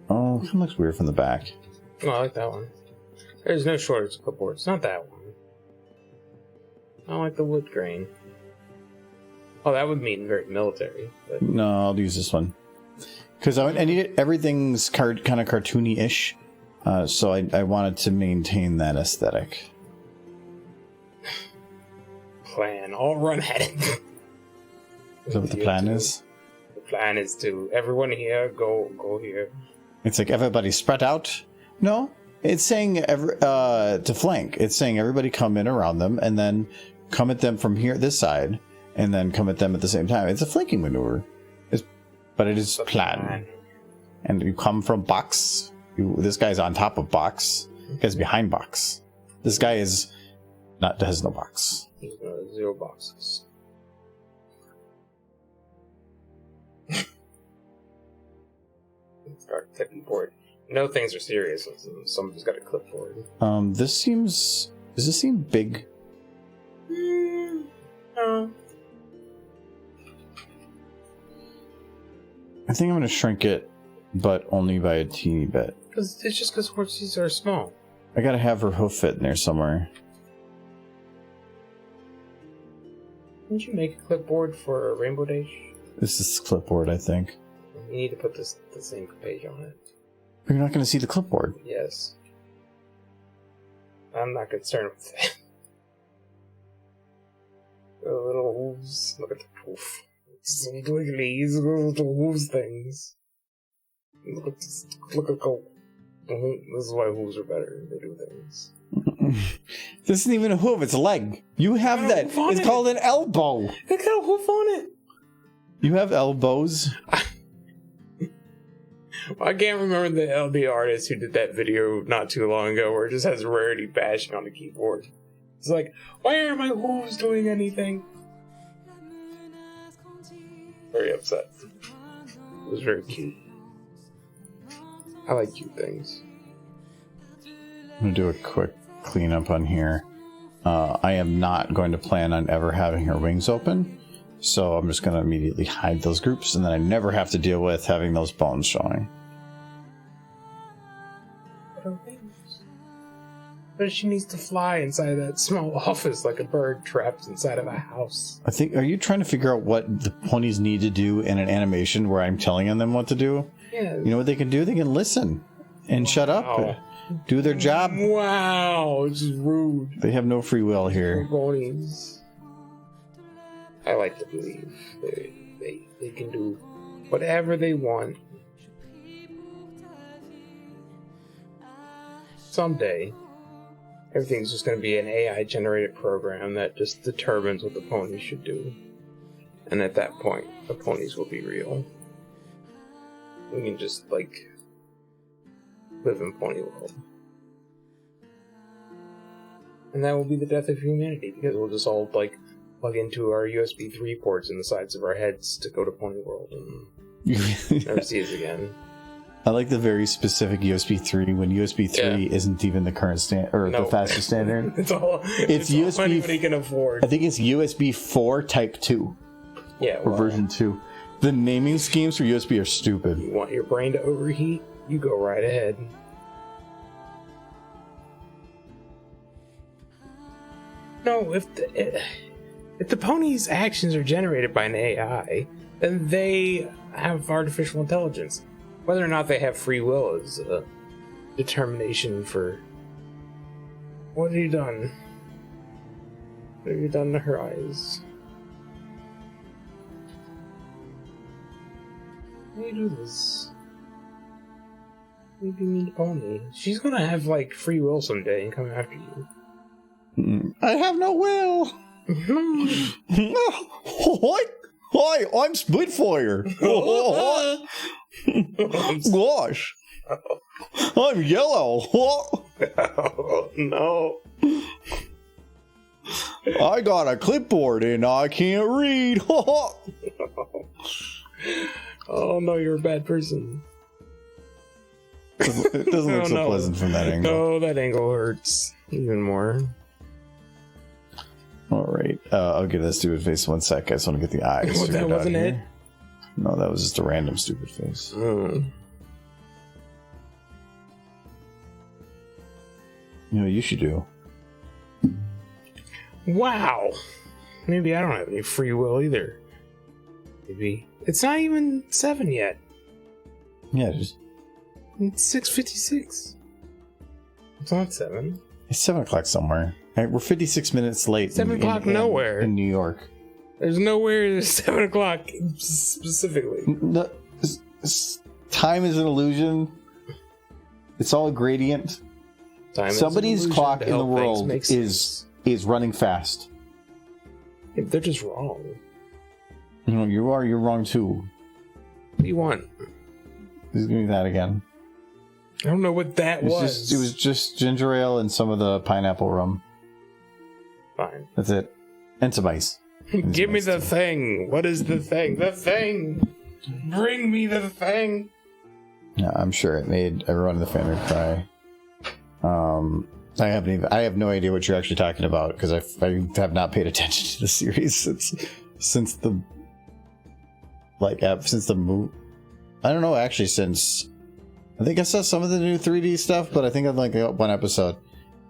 Oh, it looks weird from the back. Oh, I like that one. There's no shortage of clipboard. It's not that one. I don't like the wood grain. Oh, that would mean very military. But... No, I'll use this one. Because I need it. Everything's kind of cartoony-ish, so I wanted to maintain that aesthetic. Plan. I'll run at it. Is that what the plan is? The plan is to everyone here go here. It's like everybody spread out. No, it's saying to flank. It's saying everybody come in around them and then come at them from here, this side, and then come at them at the same time. It's a flanking maneuver. But it is plan. And you come from box. This guy's on top of box. This guy's behind box. This guy has no box. He's got 0 boxes. Start tipping board. No, things are serious. Somebody's got a clipboard. Does this seem big? No. I think I'm going to shrink it, but only by a teeny bit. It's just because horses are small. I got to have her hoof fit in there somewhere. Didn't you make a clipboard for Rainbow Dash? This is clipboard, I think. You need to put the same page on it. But you're not going to see the clipboard. Yes. I'm not concerned with that. The little hooves. Look at the poof. Look at these little hooves things. Look at go. This is why hooves are better. They do things. This isn't even a hoof, it's a leg. You have that. It's called an elbow. It got a hoof on it. You have elbows. I can't remember the artist who did that video not too long ago where it just has Rarity bashing on the keyboard. It's like, why aren't my hooves doing anything? Very upset. It was very cute. I like cute things. I'm going to do a quick cleanup on here. I am not going to plan on ever having her wings open, so I'm just going to immediately hide those groups, and then I never have to deal with having those bones showing. What are wings? But she needs to fly inside that small office like a bird trapped inside of a house. I think, are you trying to figure out what the ponies need to do in an animation where I'm telling them what to do? Yeah. You know what they can do? They can listen and shut up. Do their job. Wow, it's rude. They have no free will here. Ponies. I like to believe they can do whatever they want. Someday, everything's just going to be an AI-generated program that just determines what the ponies should do. And at that point, the ponies will be real. We can just, like, live in Pony World. And that will be the death of humanity, because we'll just all, like, plug into our USB 3 ports in the sides of our heads to go to Pony World and never see us again. I like the very specific USB 3 when USB 3 isn't even the current the fastest standard. it's USB all anybody can afford. I think it's USB 4 Type 2. Yeah, or version 2. The naming schemes for USB are stupid. You want your brain to overheat? You go right ahead. No, if the pony's actions are generated by an AI, then they have artificial intelligence. Whether or not they have free will is a determination for... What have you done? What have you done to her eyes? Why do you do this? Maybe you need a pony. She's gonna have, like, free will someday and come after you. I have no will! What? Hi, I'm Spitfire! Gosh! I'm yellow! Oh, no. I got a clipboard and I can't read! Oh no, you're a bad person. It doesn't look so pleasant from that angle. No, that angle hurts even more. Alright, I'll give that stupid face 1 sec. I just want to get the eyes. What, that wasn't it? No, that was just a random stupid face. You know what you should do? Wow! Maybe I don't have any free will either. Maybe. It's not even 7 yet. Yeah, it is. It's 6:56. It's not 7. It's 7 o'clock somewhere. Right, we're 56 minutes late. 7 o'clock nowhere. In New York. There's nowhere 7 o'clock specifically. No, time is an illusion. It's all a gradient. Somebody's clock in the world is running fast. Yeah, they're just wrong. No, you're wrong too. What do you want? Just give me that again. I don't know what that was. It was just ginger ale and some of the pineapple rum. Fine. That's it. And some ice. Give me the thing. What is the thing? The thing. Bring me the thing. Yeah, I'm sure it made everyone in the family cry. I have no idea what you're actually talking about because I have not paid attention to the series since the move. I don't know, actually, since I think I saw some of the new 3D stuff, but I think I've like one episode.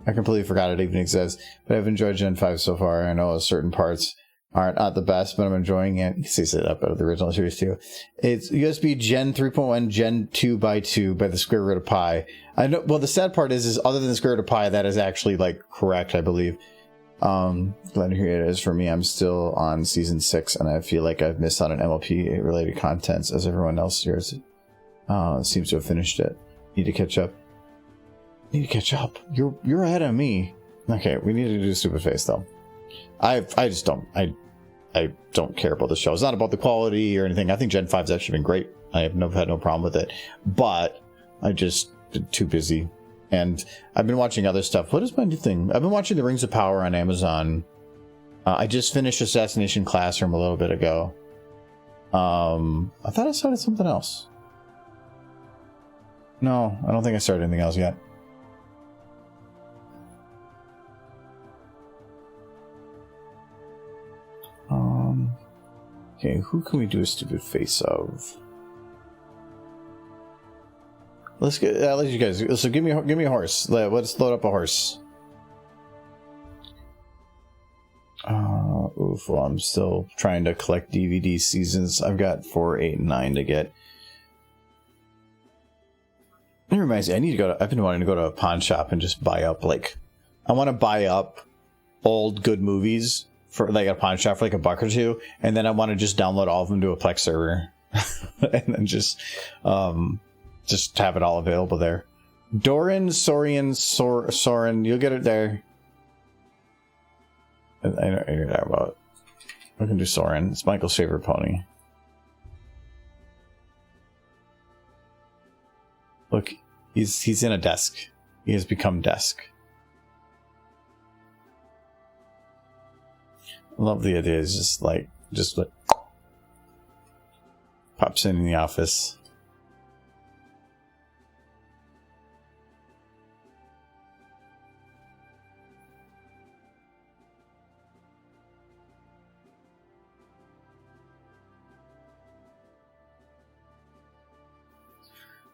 I completely forgot it even exists, but I've enjoyed Gen 5 so far. I know certain parts aren't not the best, but I'm enjoying it. You can see it up out of the original series too. It's USB Gen 3.1 Gen 2x2 by the square root of pi. I know. Well, the sad part is other than the square root of pi, that is actually like correct, I believe. Glad to hear it is for me. I'm still on season 6, and I feel like I've missed on an MLP related contents as everyone else here seems to have finished it. Need to catch up. You're ahead of me. Okay, we need to do stupid face though. I just don't. I don't care about the show. It's not about the quality or anything. I think Gen 5's actually been great. I have had no problem with it. But I just been too busy. And I've been watching other stuff. What is my new thing? I've been watching The Rings of Power on Amazon. I just finished Assassination Classroom a little bit ago. I thought I started something else. No, I don't think I started anything else yet. Okay, who can we do a stupid face of? I'll let you guys. So give me a horse. Let's load up a horse. beautiful. I'm still trying to collect DVD seasons. I've got 4, 8, and 9 to get. It reminds me, I've been wanting to go to a pawn shop and just buy up, like, I want to buy up old good movies for, like, a pawn shop for, like, $1 or $2, and then I want to just download all of them to a Plex server. And then just have it all available there. Soren, you'll get it there. I know you're talking about. We can do Soren. It's Michael's favorite pony. Look, he's in a desk. He has become desk. I love the idea. It's just like pops in the office.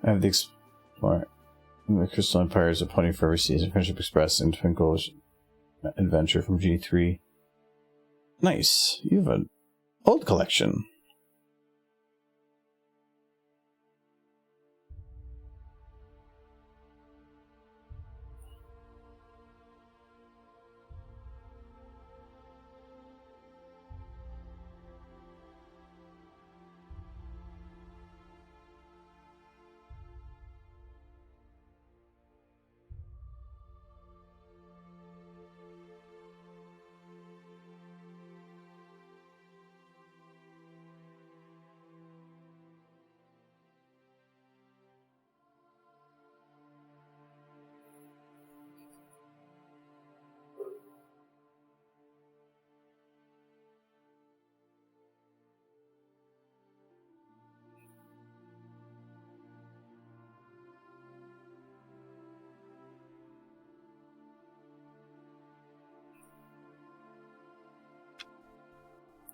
I have the Crystal Empire is a pony for every season. Friendship Express and Twinkle's Adventure from G3. Nice. You have an old collection.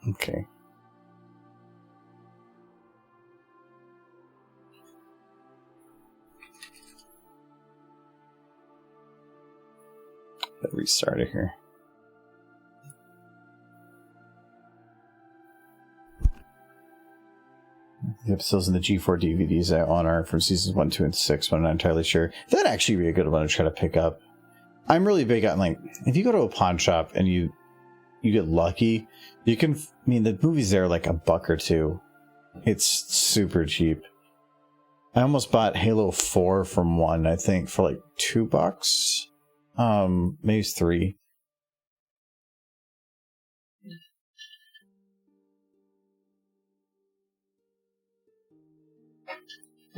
Okay. Let's restart it here. The episodes in the G4 DVDs I own are from seasons 1, 2, and 6, but I'm not entirely sure. That'd actually be a good one to try to pick up. I'm really big on, like, if you go to a pawn shop and you get lucky, you can, I mean, the movies there are like $1 or $2. It's super cheap. I almost bought Halo 4 from one, I think, for like $2. Maybe it's $3.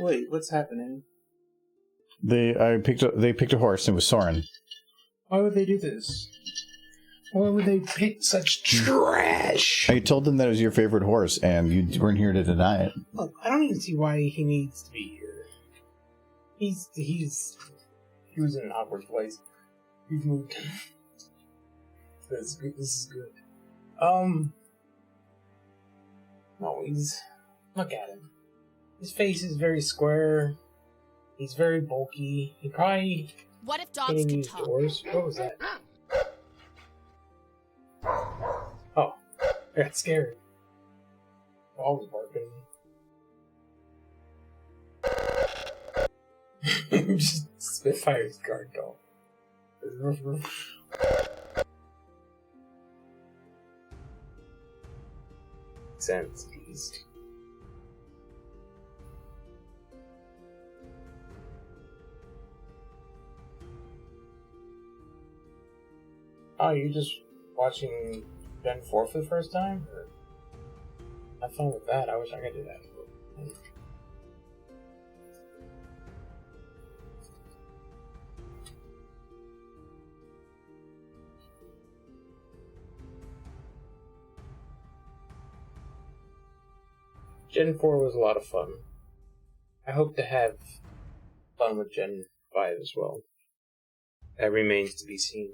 Wait, what's happening? They picked a horse and it was Soren. Why would they do this? Why would they pick such trash? I told them that it was your favorite horse, and you weren't here to deny it. Look, I don't even see why he needs to be here. He was in an awkward place. He's moved. This is good. No, look at him. His face is very square. He's very bulky. He probably. What if dogs could talk? Doors. What was that? Oh, I got scared. Dog was barking. Just Spitfire's guard dog. Sense, please. Oh, you're just watching Gen 4 for the first time? Or... Have fun with that. I wish I could do that. Gen 4 was a lot of fun. I hope to have fun with Gen 5 as well. That remains to be seen.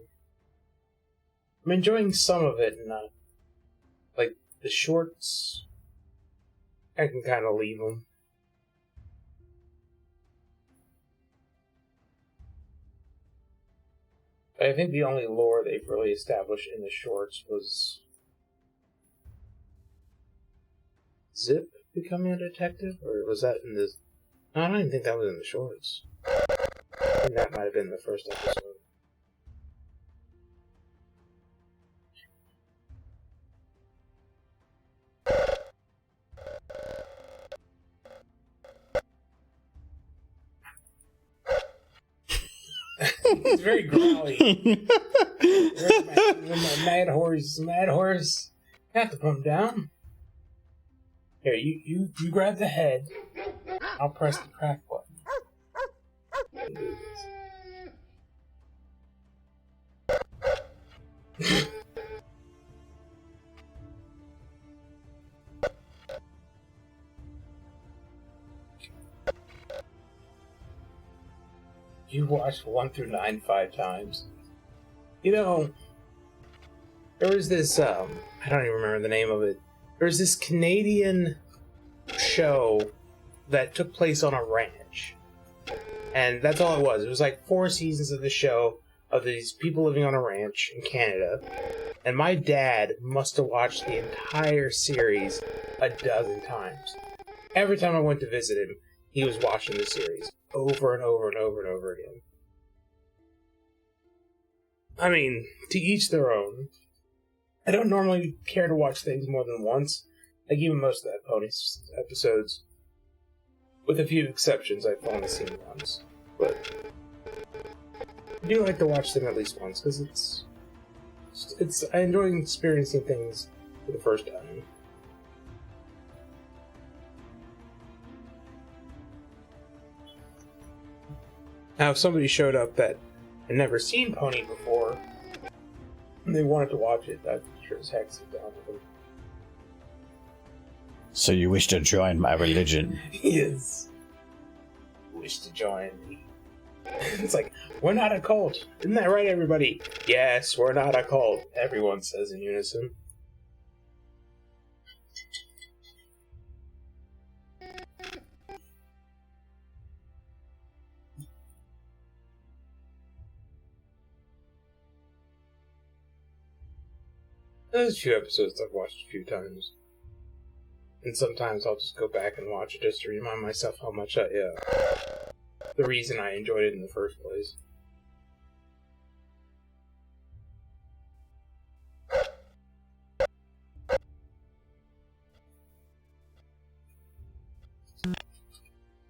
I'm enjoying some of it, and like the shorts, I can kind of leave them. But I think the only lore they've really established in the shorts was Zip becoming a detective? Or was that in the... No, I don't even think that was in the shorts. I think that might have been the first episode. He's very growly. Mad horse. You have to put him down. Here, you grab the head. I'll press the crack button. You watched 1 through 9 5 times. You know, there was this, I don't even remember the name of it. There was this Canadian show that took place on a ranch. And that's all it was. It was like 4 seasons of the show of these people living on a ranch in Canada. And my dad must have watched the entire series a dozen times. Every time I went to visit him, he was watching the series over and over and over and over again. I mean, to each their own. I don't normally care to watch things more than once. Like even most of that Pony's episodes. With a few exceptions, I've only seen once. But I do like to watch them at least once, because I enjoy experiencing things for the first time. Now, if somebody showed up that had never seen Pony before, and they wanted to watch it, I'd sure as heck sit down with them. So you wish to join my religion? Yes. Wish to join me. It's like, we're not a cult. Isn't that right, everybody? Yes, we're not a cult, everyone says in unison. There's a few episodes I've watched a few times. And sometimes I'll just go back and watch it just to remind myself how much the reason I enjoyed it in the first place.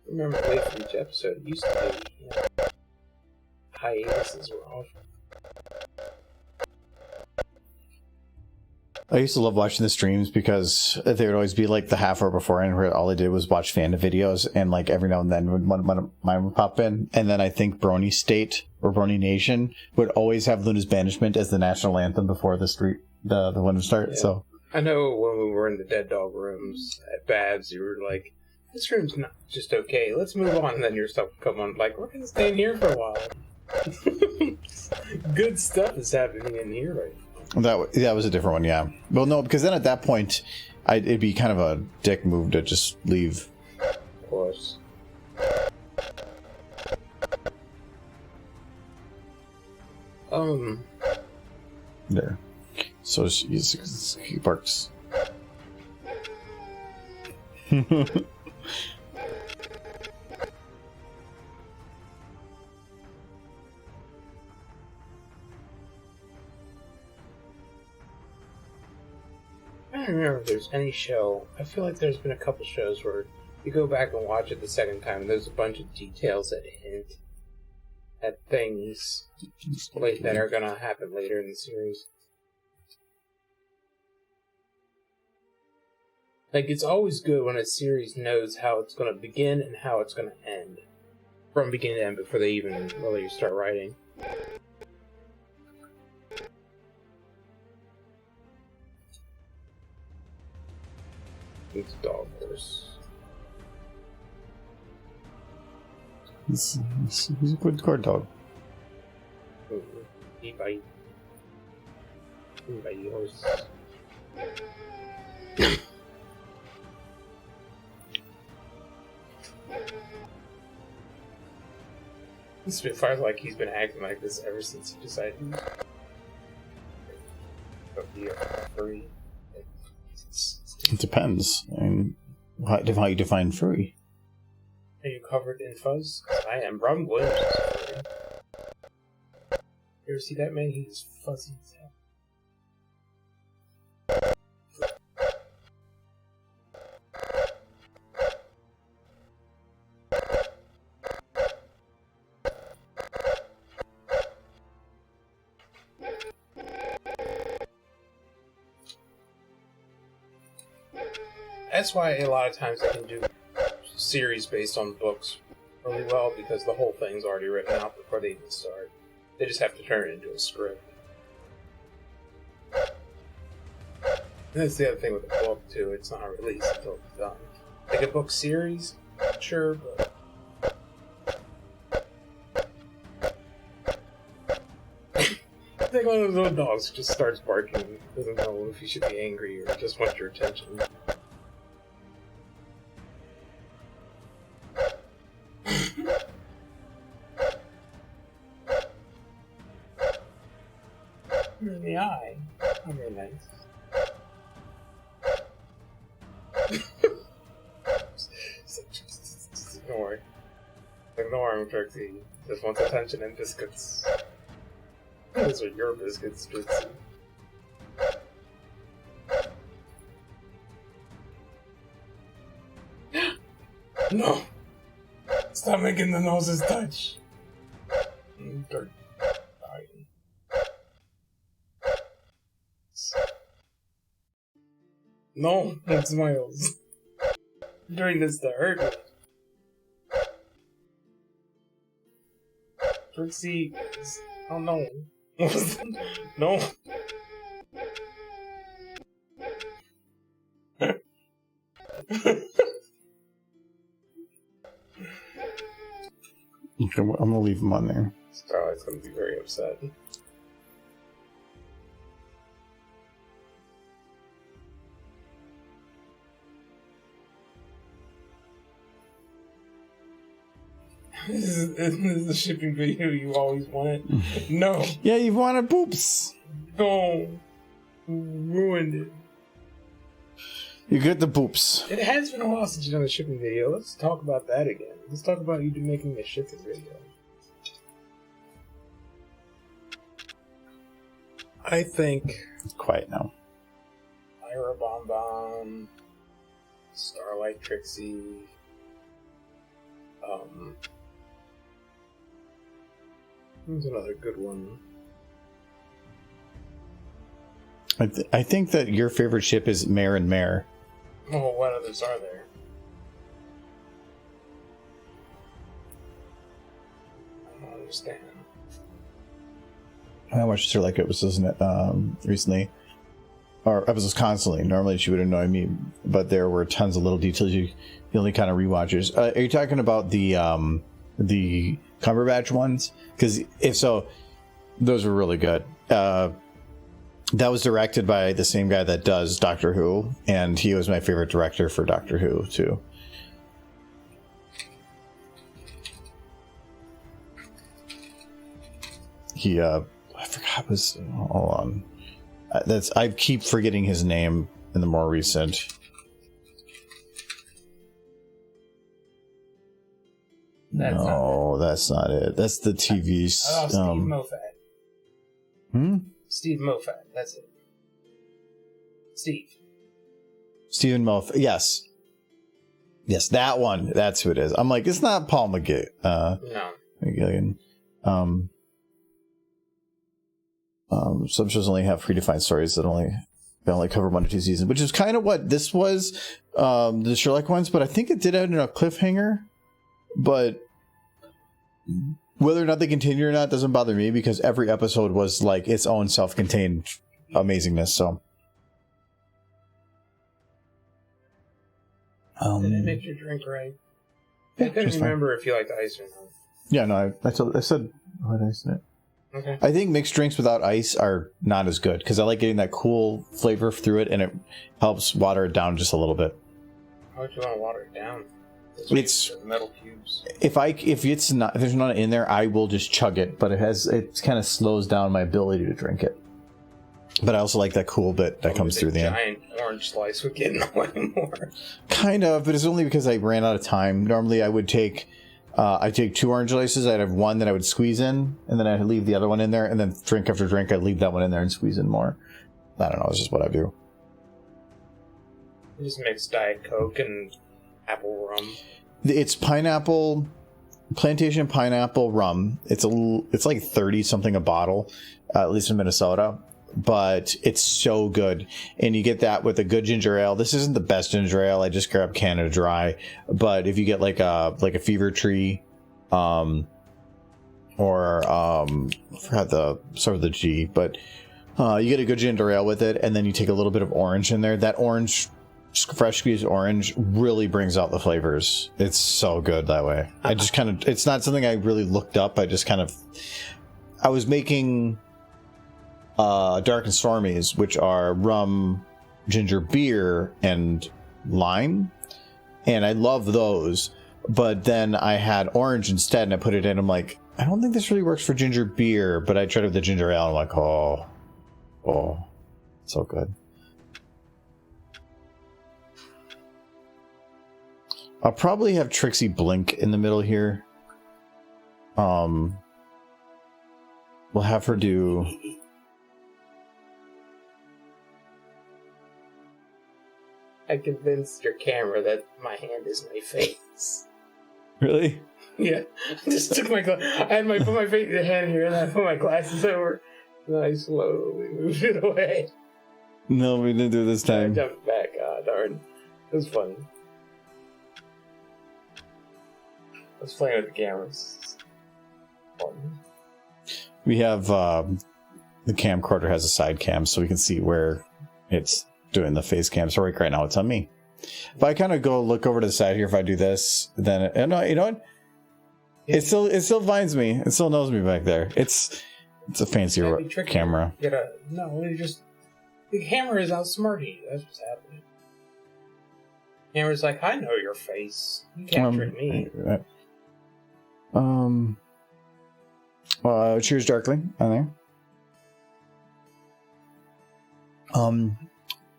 Remember, wait for each episode. It used to be, hiatuses were awful. I used to love watching the streams because they would always be like the half hour before, and where all I did was watch fandom videos, and like every now and then mine would pop in, and then I think Brony State or Brony Nation would always have Luna's Banishment as the national anthem before the one would start. Yeah. So I know when we were in the Dead Dog rooms at Babs, you were like, "This room's not just okay. Let's move on." And then your stuff would come on, like, "We're gonna stay in here for a while." Good stuff is happening in here right now. That was a different one, yeah. Well, no, because then at that point, it'd be kind of a dick move to just leave. Of course. There. So he barks. I don't remember if there's any show. I feel like there's been a couple shows where you go back and watch it the second time, and there's a bunch of details that hint at things that are going to happen later in the series. Like, it's always good when a series knows how it's going to begin and how it's going to end. From beginning to end before they even really start writing. It's a dog horse. He's a good guard dog. He bite horse. Spitfire's like he's been acting like this ever since he decided to be a furry. It depends. I mean, how you define furry. Are you covered in fuzz? I am. Robin Williams is furry. You ever see that man? He's fuzzy as hell. That's why a lot of times they can do series based on books really well, because the whole thing's already written out before they even start. They just have to turn it into a script. And that's the other thing with the book, too. It's not released until it's done. Like a book series, sure, but... I think one of those little dogs just starts barking, doesn't know if he should be angry or just wants your attention. In the eye. Oh, very nice. Just ignore. Ignore him, Trixie. Just wants attention and biscuits. Those are your biscuits, Trixie. No! Stop making the noses touch. Dirt. No, it smiles. You're doing this to hurt me. Trixie, oh no. No. I'm gonna leave him on there. Starlight's gonna be very upset. This is the shipping video you always wanted. No. Yeah, you wanted boops. No. You ruined it. You get the boops. It has been a while since you've done a shipping video. Let's talk about that again. Let's talk about you making a shipping video. I think... It's quiet now. Ira Bomb Bomb, Starlight Trixie, who's another good one? I think that your favorite ship is Mare and Mare. Oh, what others are there? I don't understand. I watched her like it was, isn't it, recently. Or episodes constantly. Normally she would annoy me, but there were tons of little details you only kind of rewatches. Are you talking about the Cumberbatch ones? Because if so, those were really good. That was directed by the same guy that does Doctor Who, and he was my favorite director for Doctor Who too. He I forgot his. Hold on. I keep forgetting his name in the more recent. That's not it. That's the TV. Steve Moffat. Steve Moffat. That's it. Stephen Moffat. Yes. Yes, that one. That's who it is. I'm like, it's not Paul McGilligan. No. McGilligan. Some shows only have predefined stories that only cover 1 or 2 seasons, which is kind of what this was, the Sherlock ones. But I think it did end in a cliffhanger. But whether or not they continue or not doesn't bother me, because every episode was like its own self-contained amazingness. So, did it make your drink right? I couldn't remember if you liked ice or not. Yeah, no, I said what I said. Okay. I think mixed drinks without ice are not as good, because I like getting that cool flavor through it, and it helps water it down just a little bit. How would you want to water it down? It's metal cubes. If there's none in there, I will just chug it, but it kind of slows down my ability to drink it. But I also like that cool bit that comes through the end. Giant orange slice would get annoying more. Kind of, but it's only because I ran out of time. Normally I would take... I'd take 2 orange slices. I'd have one that I would squeeze in, and then I'd leave the other one in there, and then drink after drink, I'd leave that one in there and squeeze in more. I don't know. It's just what I do. You just mix Diet Coke and apple rum. It's pineapple, plantation pineapple rum. It's like 30 something a bottle, at least in Minnesota. But it's so good, and you get that with a good ginger ale. This isn't the best ginger ale. I just grabbed Canada Dry, but if you get like a Fever Tree, or I forgot the start with the G, but you get a good ginger ale with it, and then you take a little bit of orange in there. That orange, fresh squeezed orange, really brings out the flavors. It's so good that way. I just kind of, it's not something I really looked up. I was making Dark and Stormies, which are rum, ginger beer, and lime, and I love those. But then I had orange instead, and I put it in. I'm like, I don't think this really works for ginger beer, but I tried it with the ginger ale, and I'm like, oh, so good. I'll probably have Trixie blink in the middle here. We'll have her do... I convinced your camera that my hand is my face. Really? Yeah. I just took my put my hand here, and I put my glasses over. And I slowly moved it away. No, we didn't do it this time. I jumped back. Ah, darn. It was funny. I was playing with the cameras. Fun. We have the camcorder has a side cam, so we can see where it's doing the face cam. So right now it's on me. If I kind of go look over to the side here, if I do this, then you know what? It still finds me. It still knows me back there. It's a fancier camera. The camera is outsmarting you. That's what's happening. The camera's like, I know your face. You can't trick me. Cheers, Darkling. On there.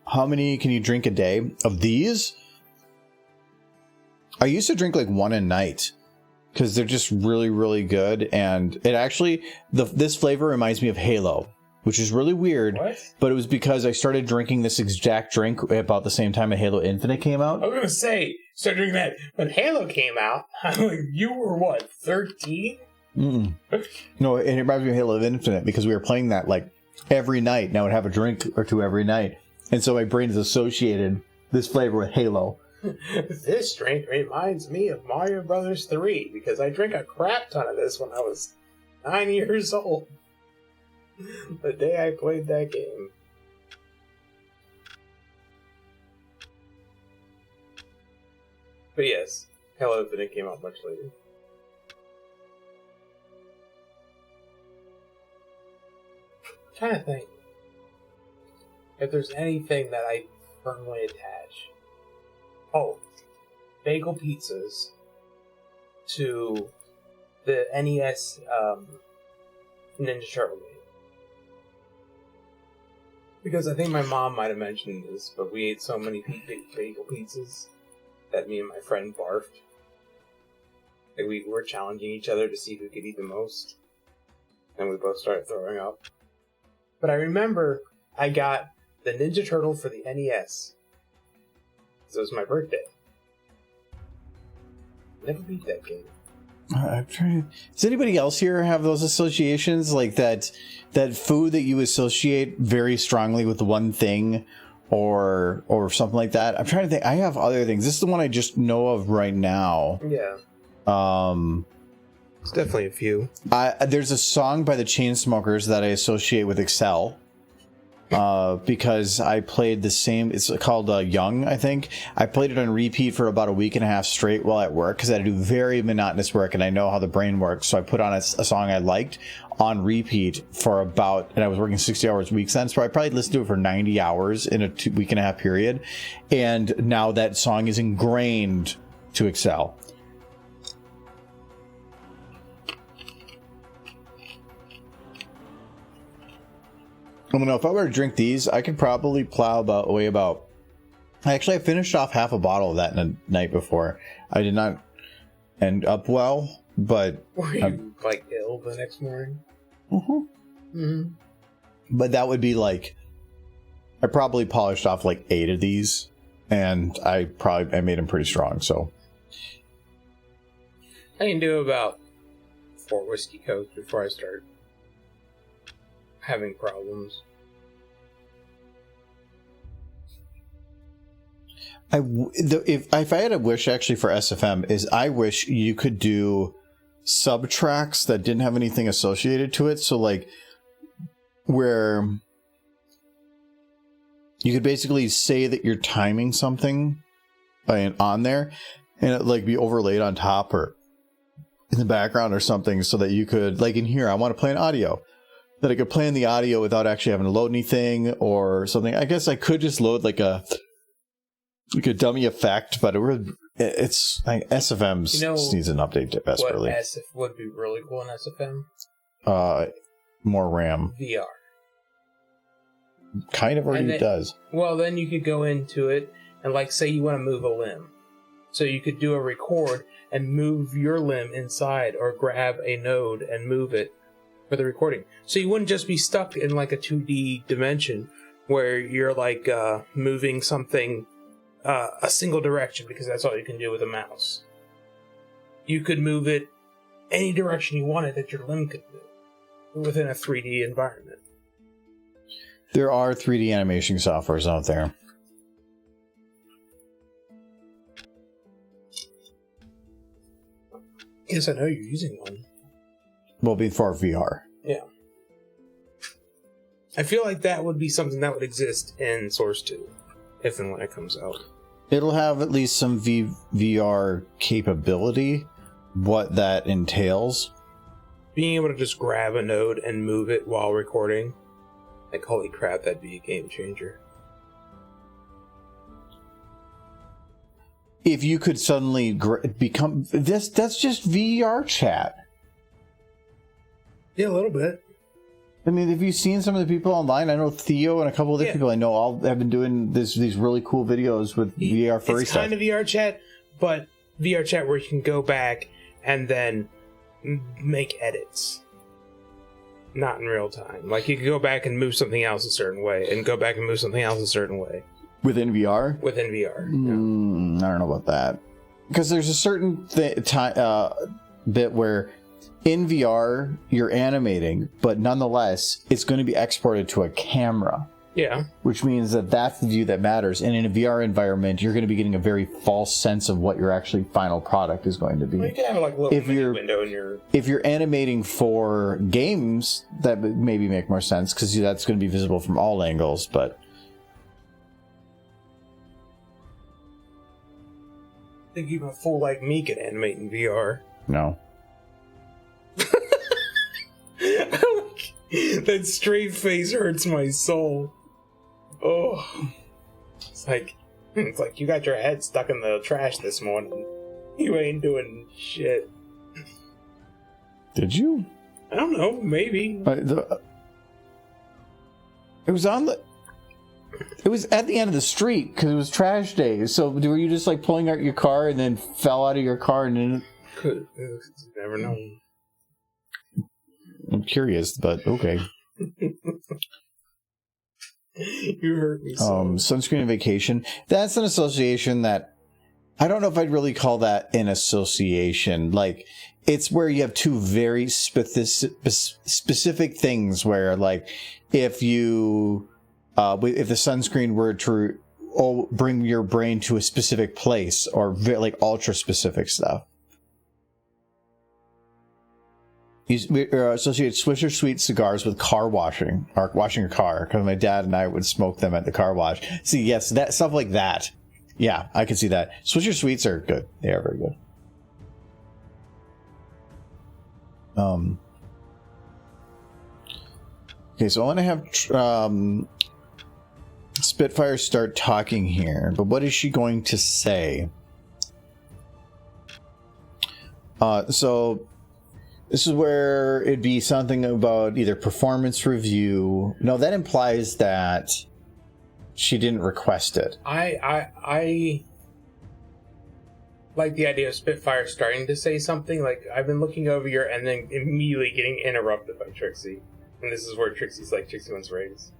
How many can you drink a day of these? I used to drink like one a night because they're just really, really good. And it actually, this flavor reminds me of Halo, which is really weird. What? But it was because I started drinking this exact drink about the same time Halo Infinite came out. I was going to say, start drinking that. When Halo came out, you were what, 13? No, and it reminds me of Halo Infinite because we were playing that like every night. And I would have a drink or two every night. And so my brain is associated this flavor with Halo. This drink reminds me of Mario Brothers 3 because I drank a crap ton of this when I was 9 years old. The day I played that game. But yes, Halo Infinite came out much later. I'm trying to think if there's anything that I firmly attach. Oh, bagel pizzas to the NES Ninja Turtle game. Because I think my mom might have mentioned this, but we ate so many bagel pizzas that me and my friend barfed. Like we were challenging each other to see who could eat the most. And we both started throwing up. But I remember I got the Ninja Turtle for the NES. So it was my birthday. Never beat that game. I'm trying. Does anybody else here have those associations, like that food that you associate very strongly with one thing, or something like that? I'm trying to think. I have other things. This is the one I just know of right now. Yeah. It's definitely a few. There's a song by the Chainsmokers that I associate with Excel. Because I played the same, it's called Young, I think. I played it on repeat for about a week and a half straight while at work because I had to do very monotonous work and I know how the brain works. So I put on a song I liked on repeat for and I was working 60 hours weeks then. So I probably listened to it for 90 hours in a week and a half period. And now that song is ingrained to Excel. I don't know, if I were to drink these, I could probably plow away about... Actually, I finished off half a bottle of that in a night before. I did not end up well, but... Were you, like, ill the next morning? Mm-hmm. Mm-hmm. But that would be like... I probably polished off like 8 of these, and I made them pretty strong, so... I can do about 4 whiskey cokes before I start having problems. If I had a wish actually for SFM, is I wish you could do subtracks that didn't have anything associated to it. So like where you could basically say that you're timing something on there, and it like be overlaid on top or in the background or something, so that you could, like in here, I want to play an audio, that I could play in the audio without actually having to load anything or something. I guess I could just load like a dummy effect, but it's like SFM's needs an update desperately. What would be really cool in SFM? More RAM. VR. Kind of already does. Well, then you could go into it and, like, say you want to move a limb. So you could do a record and move your limb inside, or grab a node and move it for the recording. So you wouldn't just be stuck in like a 2D dimension where you're like moving something a single direction, because that's all you can do with a mouse. You could move it any direction you wanted that your limb could move within a 3D environment. There are 3D animation softwares out there. Yes, I know you're using one. Well, before VR. Yeah. I feel like that would be something that would exist in Source 2, if and when it comes out. It'll have at least some VR capability, what that entails. Being able to just grab a node and move it while recording, like, holy crap, that'd be a game changer. If you could suddenly become this, that's just VR chat. Yeah, a little bit. I mean, have you seen some of the people online? I know Theo and a couple other people I know all have been doing these really cool videos with VR furry it's stuff. It's kind of VR chat, but VR chat where you can go back and then make edits. Not in real time. Like, you can go back and move something else a certain way, and go back and move something else a certain way. Within VR? Within VR, I don't know about that. Because there's a certain bit where in VR, you're animating, but nonetheless, it's going to be exported to a camera. Yeah. Which means that that's the view that matters. And in a VR environment, you're going to be getting a very false sense of what your actually final product is going to be. Well, you can have like a little mini window in your... If you're animating for games, that would maybe make more sense, because that's going to be visible from all angles, but... I think even a fool like me can animate in VR. No. That straight face hurts my soul. Oh, it's like you got your head stuck in the trash this morning. You ain't doing shit. Did you? I don't know. Maybe. It was on the. It was at the end of the street because it was trash day. So were you just like pulling out your car and then fell out of your car and then? Could never know. I'm curious, but okay. You hurt me. Sunscreen and vacation. That's an association that I don't know if I'd really call that an association. Like, it's where you have two very specific things where, like, if the sunscreen were to bring your brain to a specific place, or like ultra specific stuff. We associate Swisher Sweet cigars with car washing, or washing your car, because my dad and I would smoke them at the car wash. See, yes, that stuff like that. Yeah, I can see that. Swisher Sweets are good. They are very good. Okay, so I want to have Spitfire start talking here, but what is she going to say? So This is where it'd be something about either performance review. No, that implies that she didn't request it. I like the idea of Spitfire starting to say something. Like, I've been looking over here and then immediately getting interrupted by Trixie. And this is where Trixie's like, Trixie wants raise.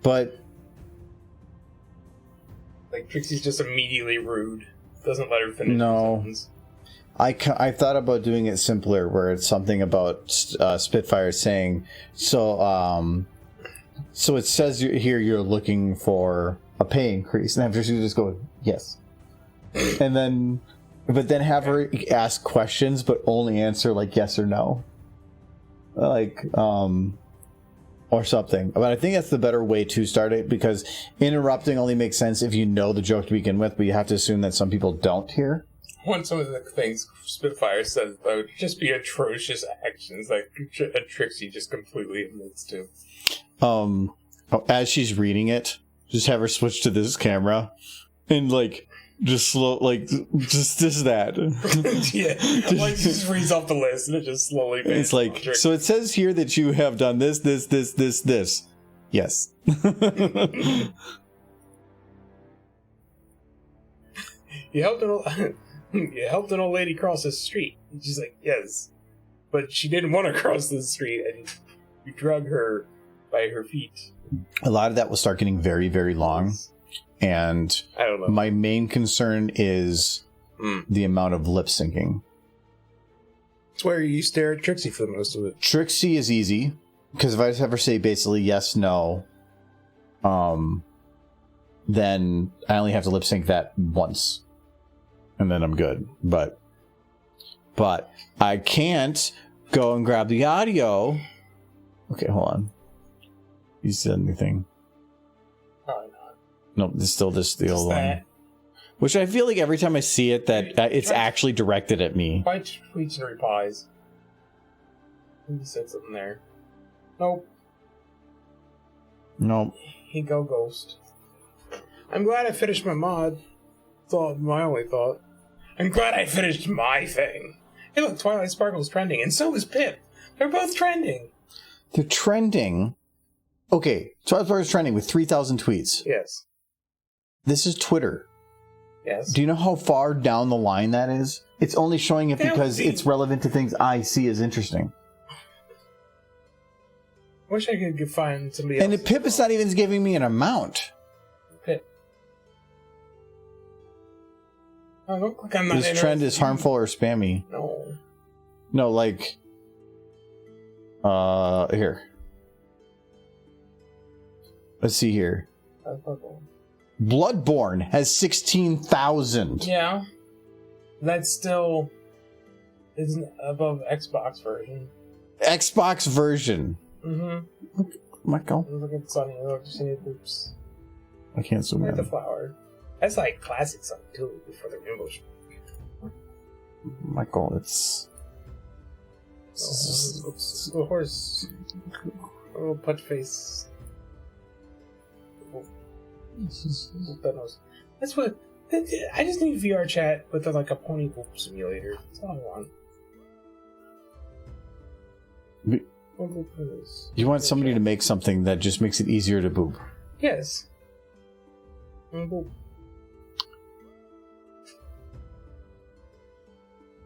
But... like, Trixie's just immediately rude. Doesn't let her finish No. her sentence. I thought about doing it simpler, where it's something about Spitfire saying, so it says here you're looking for a pay increase, and after she just go, yes. And then, but then have her ask questions, but only answer like yes or no. Like, or something. But I think that's the better way to start it, because interrupting only makes sense if you know the joke to begin with, but you have to assume that some people don't hear. One some of the things Spitfire says, though, would just be atrocious actions, like a Trixie just completely admits to. As she's reading it, just have her switch to this camera, and like, just slow, like, just that. Yeah, like she just reads off the list, and it just slowly. It's like, so it says here that you have done this. Yes. You helped an old lady cross the street. And she's like, yes. But she didn't want to cross the street, and you drug her by her feet. A lot of that will start getting very, very long. And I don't know. My main concern is the amount of lip syncing. It's where you stare at Trixie for the most of it. Trixie is easy, because if I just have her say basically yes, no, then I only have to lip sync that once. And then I'm good. But I can't go and grab the audio. Okay, hold on. You said anything? Probably not. Nope, it's still the old that. one. Which I feel like every time I see it, that it's actually directed at me. Why tweets and replies? He said something there. Nope. He go ghost. I'm glad I finished my mod. That's my only thought. I'm glad I finished my thing. Hey, look, Twilight Sparkle's trending, and so is Pip. They're both trending. They're trending. Okay, Twilight Sparkle's trending with 3,000 tweets. Yes. This is Twitter. Yes. Do you know how far down the line that is? It's only showing it because it's relevant to things I see as interesting. Wish I could find somebody else. And Pip is not even giving me an amount. Pip. Oh, don't click on that. This trend is harmful or spammy. No. No, like... here. Let's see here. Bloodborne has 16,000. Yeah. That's still... isn't above Xbox version. Xbox version. Mm-hmm. Michael. Look at Sunny. Look, just need oops. I can't zoom Look at in. the flower. That's like classic Sunny too, before the rainbow. Michael, it's... Little horse. Little punch face. That's what... I just need VR chat with like a pony poop simulator. That's all I want. You want somebody to make something that just makes it easier to boop. Yes. Boop.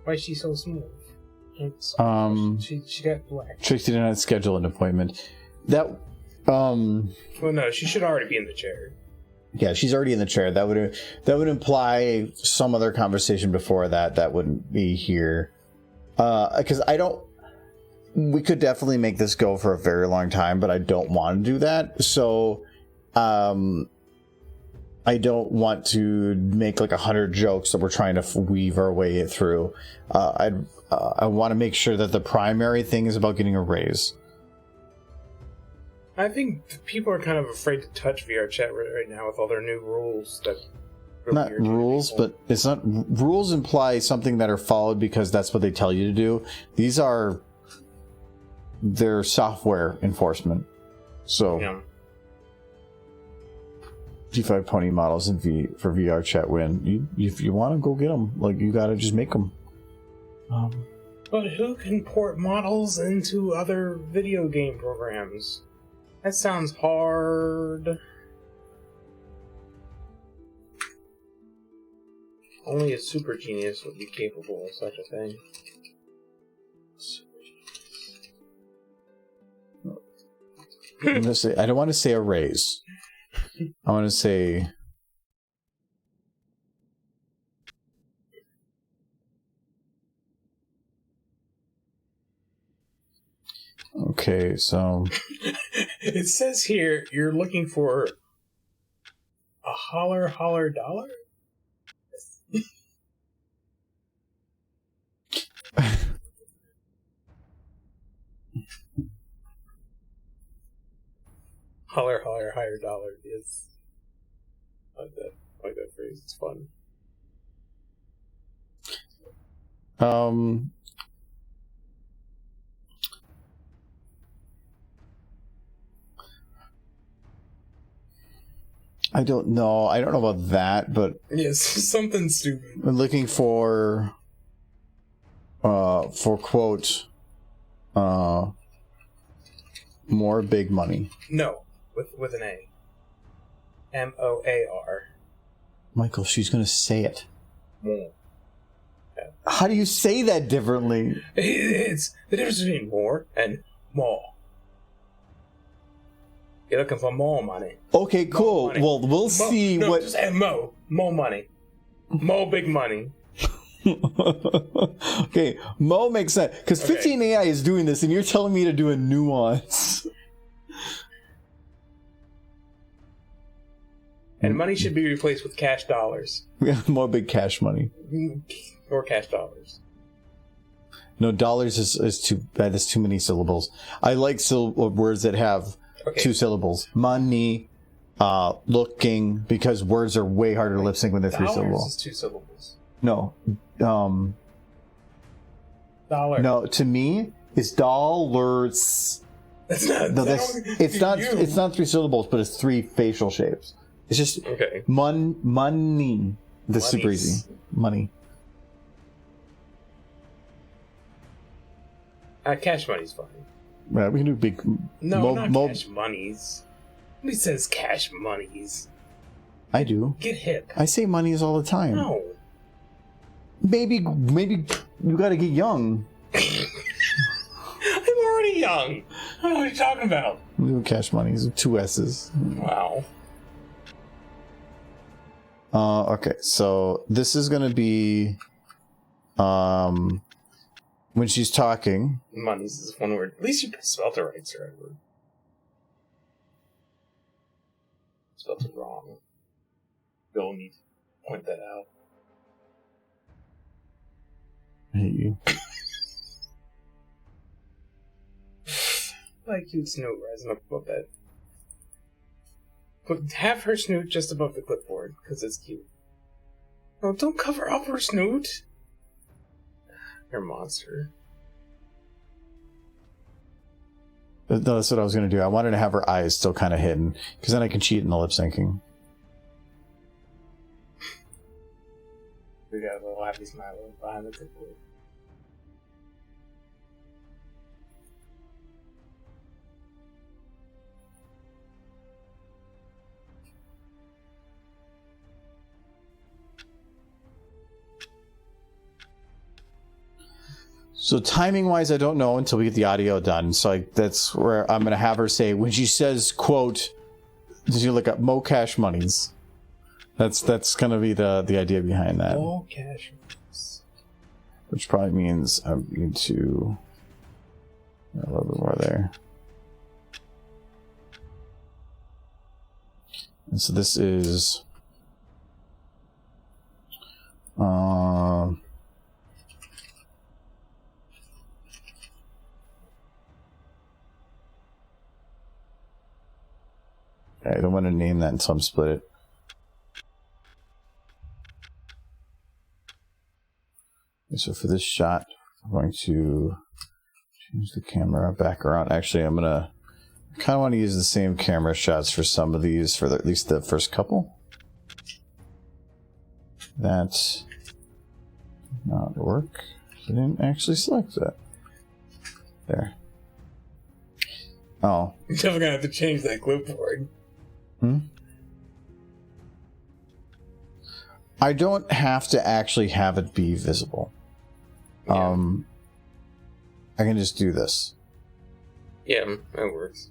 Why is she so smooth? She got black. Trixie did not schedule an appointment. That Well, no, she should already be in the chair. Yeah, she's already in the chair. That would imply some other conversation before that wouldn't be here. Because we could definitely make this go for a very long time, but I don't want to do that. So, I don't want to make like 100 jokes that we're trying to weave our way through. I want to make sure that the primary thing is about getting a raise. I think people are kind of afraid to touch VR chat right now with all their new rules. That really not rules, but it's not rules imply something that are followed because that's what they tell you to do. These are their software enforcement. So. Yeah. G5 pony models in for VR chat win. If you want to go get them, like you gotta just make them. Well, But who can port models into other video game programs? That sounds hard. Only a super genius would be capable of such a thing. I'm gonna say, I don't want to say a raise. I want to say... Okay, so... It says here you're looking for a holler dollar? Holler, higher dollar. Yes. I like that phrase. It's fun. I don't know. I don't know about that, but Yes, something stupid. I'm looking for quote, more big money. No, with an A. MOAR. Michael, she's gonna say it. More. How do you say that differently? It's the difference between more and more. You're looking for more money. Okay, cool. Money. Well, we'll see what. Just add more money, more big money. Okay, Mo makes sense because 15 AI is doing this, and you're telling me to do a nuance. And money should be replaced with cash dollars. More big cash money. Or cash dollars. No, dollars is too bad. There's too many syllables. I like words that have 2 syllables. Money, looking, because words are way harder to lip sync when they're 3 syllables. Dollars is 2 syllables. No. Dollar. No, to me, it's dollars. That's not. No, it's not. It's not 3 syllables, but it's 3 facial shapes. It's just money. This is super easy. Money. Cash money's fine. Right, we can do big. No, not cash monies. Nobody says cash monies. I do. Get hip. I say monies all the time. No. Maybe you gotta get young. I'm already young. What are you talking about? We do cash monies with 2 S's. Wow. Okay, so this is gonna be when she's talking. Monies is 1 word. At least you spelled it right, Sir Edward. Spelled it wrong. Bill needs to point that out. I hate you. Like cute Snoot rising up above that. But have her snoot just above the clipboard, because it's cute. Oh, don't cover up her snoot! You're a monster. No, that's what I was going to do. I wanted to have her eyes still kind of hidden, because then I can cheat in the lip syncing. We got a little happy smile behind the clipboard. So timing-wise, I don't know until we get the audio done. So that's where I'm going to have her say, when she says, quote, did you look up Mo Cash Monies? That's going to be the idea behind that. Mo Cash Monies. Which probably means I need to a little bit more there. And so this is... I don't want to name that until I'm split it. Okay, so for this shot, I'm going to change the camera back around. Actually, I'm going to kind of want to use the same camera shots for some of these, for at least the first couple. That did not work. I didn't actually select that. There. Oh. You're definitely gonna have to change that clipboard. I don't have to actually have it be visible. Yeah. I can just do this. Yeah, that works.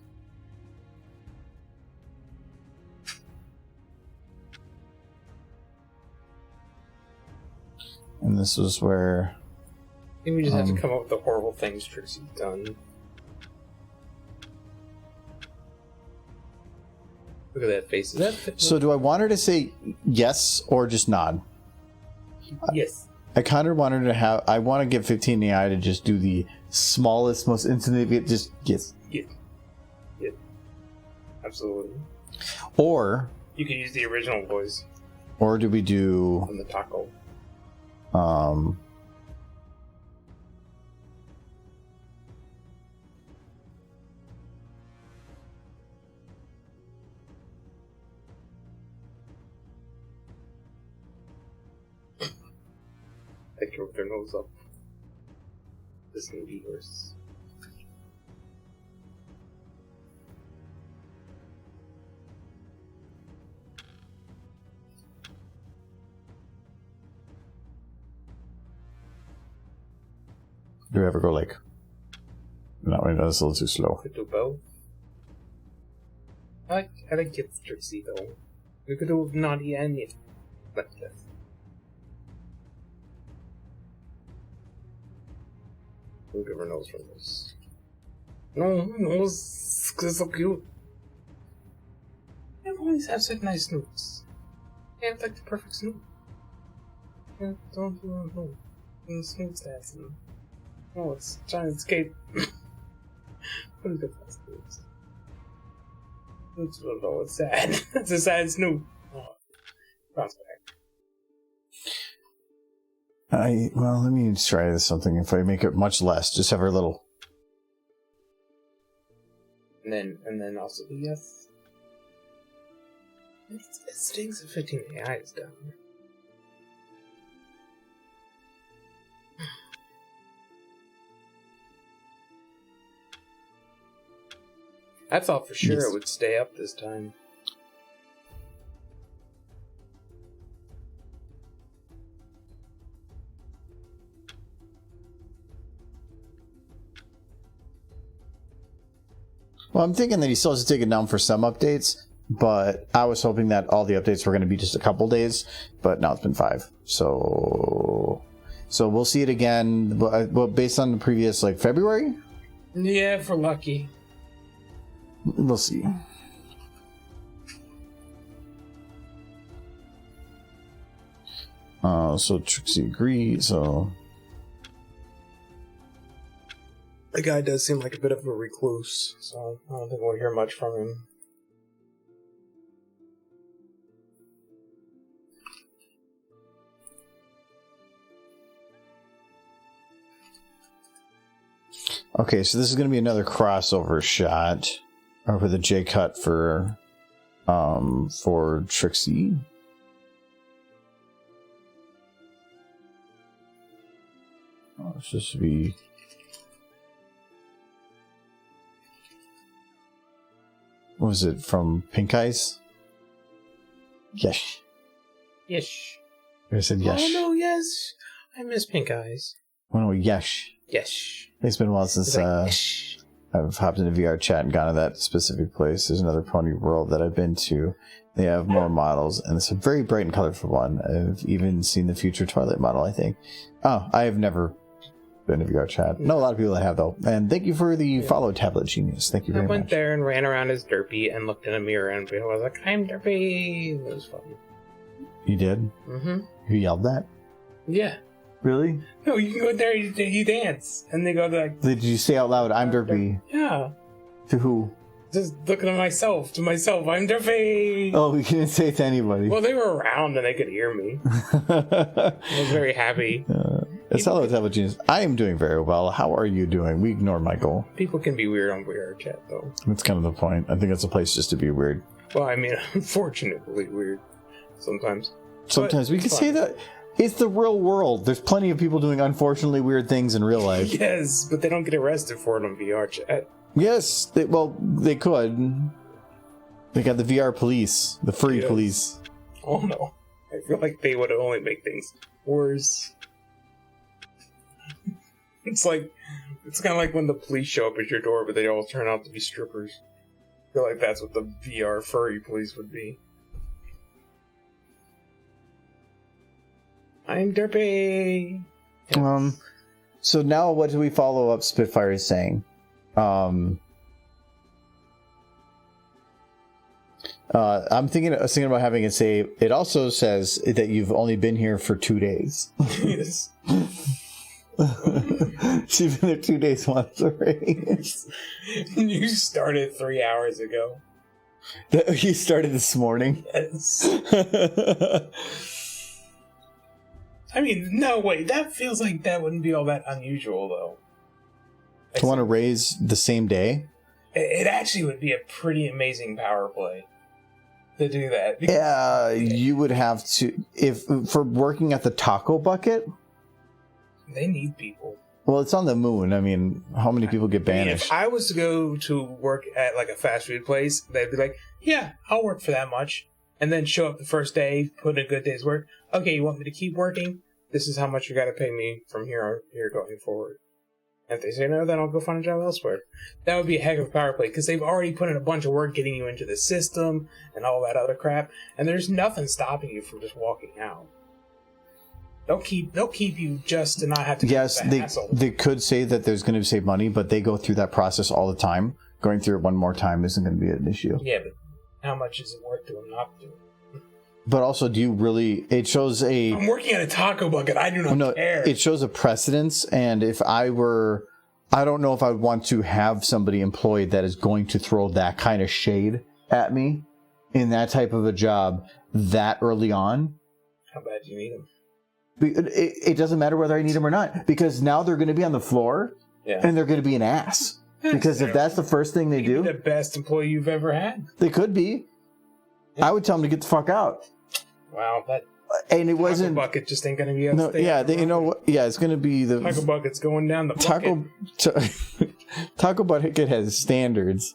And this was where... I think we just have to come up with the horrible things Trixie's done. Look at that face. Is that So do I want her to say yes or just nod? Yes. I kind of want her to have... I want to get 15 in the eye to just do the smallest, most insignificant... Just yes. Yeah. Yeah. Absolutely. Or... You can use the original voice. Or do we do... On the taco. They can with their nose up. This may be worse. Do we ever go like... No, that's a little too slow. Could do both. I like it, Trixie, though. We could do naughty and yet. Like this. Look at her nose from this. No, her nose is so cute. I've always had such nice snoots. I have like the perfect snoot. Yeah, don't do it, no. And snoot stats and... Oh, it's trying to escape. What is good for snoots? Snoots don't know, it's sad. It's a sad snoot. Oh, bounce back. Well, let me try this something. If I make it much less, just have her little... And then also the yes. It stings if 15 AI is down. I thought for sure Yes. it would stay up this time. Well, I'm thinking that he still has to take it down for some updates, but I was hoping that all the updates were going to be just a couple days, but now it's been 5. So we'll see it again, well, based on the previous, like, February? Yeah, for lucky. We'll see. So Trixie agrees, so... The guy does seem like a bit of a recluse, so I don't think we'll hear much from him. Okay, so this is going to be another crossover shot over the J cut for Trixie. It's just to be... What was it, from Pink Eyes? Yes. Yes. I said yes. Oh no, yes. I miss Pink Eyes. Oh no, yes. Yes. It's been a while since Yes. I've hopped into VR chat and gone to that specific place. There's another Pony World that I've been to. They have more models, and it's a very bright and colorful one. I've even seen the future Twilight model, I think. Oh, I have never been to VR chat. No, a lot of people that have, though. And thank you for the follow, Tablet Genius. Thank you very I much. went there and ran around as Derpy and looked in a mirror and I was like, I'm Derpy. It was fun. You did? Mm-hmm. You yelled that? Yeah. Really? No, you can go in there, you dance. And they go like... Did you say out loud, I'm Derpy? Yeah. To who? Just looking at myself, I'm Derpy. Oh, we couldn't say it to anybody. Well, they were around and they could hear me. I was very happy. It's hello, Tablet Genius. I am doing very well. How are you doing? We ignore Michael. People can be weird on VR chat, though. That's kind of the point. I think it's a place just to be weird. Well, I mean, unfortunately weird sometimes. Sometimes we can say that. It's the real world. There's plenty of people doing unfortunately weird things in real life. Yes, but they don't get arrested for it on VR chat. Yes, they could. They got the VR police, the furry police. Oh no. I feel like they would only make things worse. It's kind of like when the police show up at your door, but they all turn out to be strippers. I feel like that's what the VR furry police would be. I'm derpy. Yes. So now what do we follow up Spitfire is saying? I'm thinking about having it say, it also says that you've only been here for 2 days. Yes. She's been there 2 days once already. You started 3 hours ago. You started this morning? Yes. I mean, no, wait, that feels like that wouldn't be all that unusual, though. To want to raise the same day? It actually would be a pretty amazing power play to do that. Yeah, you would have to, for working at the taco bucket. They need people. Well, it's on the moon. I mean, how many people get banished? If I was to go to work at like a fast food place, they'd be like, yeah, I'll work for that much. And then show up the first day, put in a good day's work. Okay, you want me to keep working? This is how much you got to pay me from here going forward. And if they say no, then I'll go find a job elsewhere. That would be a heck of a power play, because they've already put in a bunch of work getting you into the system and all that other crap, and there's nothing stopping you from just walking out. They'll keep you just to not have to. Yes, they could say that there's going to save money, but they go through that process all the time. Going through it one more time isn't going to be an issue. Yeah, but how much is it worth to them not to do it? But also, do you really? It shows a. I'm working at a taco bucket. I do not care. It shows a precedence, and if I were, I don't know if I would want to have somebody employed that is going to throw that kind of shade at me in that type of a job that early on. How bad do you need them? It doesn't matter whether I need them or not, because now they're going to be on the floor, and they're going to be an ass. Because if that's the first thing they do, the best employee you've ever had. They could be. Yeah. I would tell them to get the fuck out. Wow, and it wasn't. Taco bucket just ain't gonna be. It's gonna be the taco bucket's going down the bucket. Taco bucket has standards.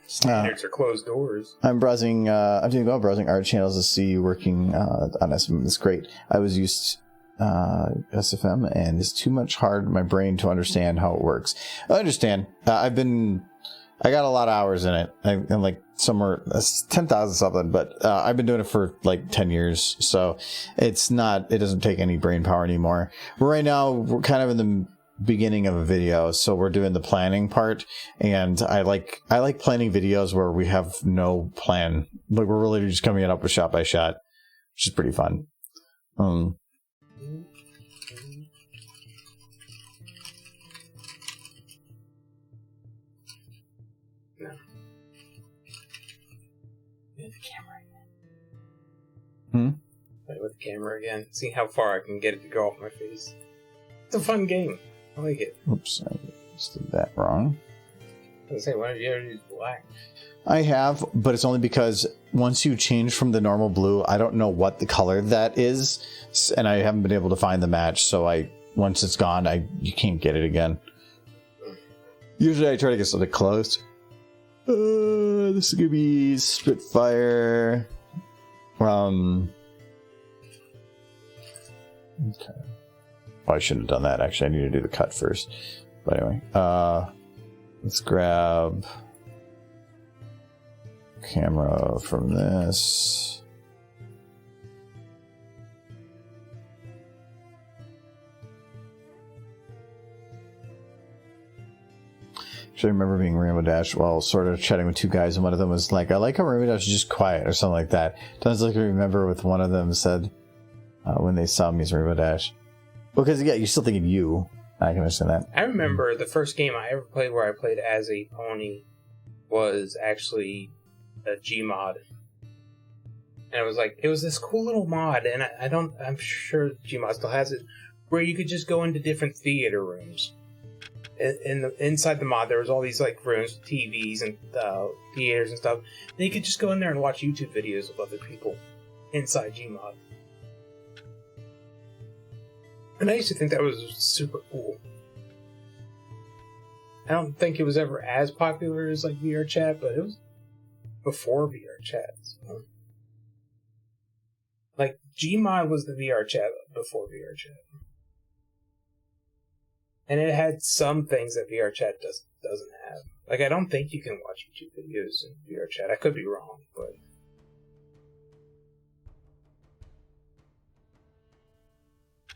Standards are closed doors. I'm browsing. I'm doing well browsing art channels to see you working on SFM. It's great. I was used SFM, and it's too much hard in my brain to understand how it works. I understand. I got a lot of hours in it. I'm like somewhere 10,000 something, but I've been doing it for like 10 years, so it doesn't take any brain power anymore. Right now, we're kind of in the beginning of a video, so we're doing the planning part, and I like planning videos where we have no plan. Like, we're really just coming up with shot by shot, which is pretty fun. Play with the camera again. See how far I can get it to go off my face. It's a fun game. I like it. Oops, I just did that wrong. I was gonna say, why did you ever use black? I have, but it's only because once you change from the normal blue, I don't know what the color that is, and I haven't been able to find the match. So once it's gone, you can't get it again. Usually, I try to get something close. This is gonna be Spitfire. Okay. Oh, I shouldn't have done that. Actually, I need to do the cut first. But anyway, let's grab camera from this. Actually, I remember being Rainbow Dash while sort of chatting with two guys, and one of them was like, I like how Rainbow Dash is just quiet, or something like that. Sounds like I remember with one of them said when they saw me as Rainbow Dash. Because, yeah, you're still thinking you. I can understand that. I remember the first game I ever played where I played as a pony was actually a Gmod. And it was this cool little mod, and I'm sure Gmod still has it, where you could just go into different theater rooms. Inside the mod, there was all these like rooms, TVs, and theaters and stuff. And you could just go in there and watch YouTube videos of other people inside Gmod. And I used to think that was super cool. I don't think it was ever as popular as like VR chat, but it was before VR chat. So. Like Gmod was the VR chat before VR chat, and it had some things that VR chat doesn't have. Like I don't think you can watch YouTube videos in VR chat. I could be wrong, but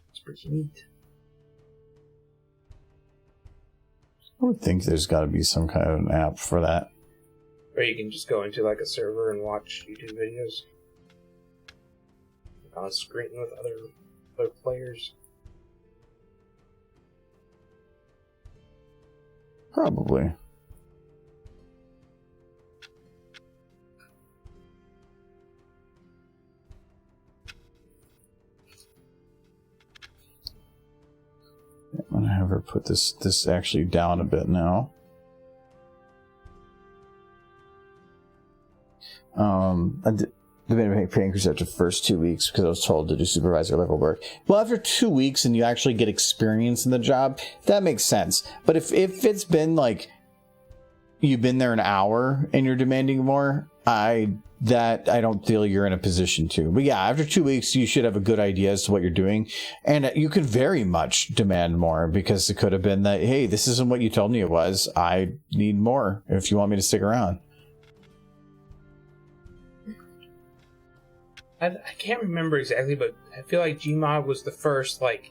it's pretty neat. I would think there's got to be some kind of an app for that. Or you can just go into like a server and watch YouTube videos on a screen with other players. Probably. I'm gonna have her put this actually down a bit now. I debated paying Chris after the first 2 weeks because I was told to do supervisor level work. Well, after 2 weeks and you actually get experience in the job, that makes sense. But if it's been like you've been there an hour and you're demanding more, I don't feel you're in a position to. But yeah, after 2 weeks, you should have a good idea as to what you're doing. And you could very much demand more because it could have been that, hey, this isn't what you told me it was. I need more if you want me to stick around. I can't remember exactly, but I feel like Gmod was the first like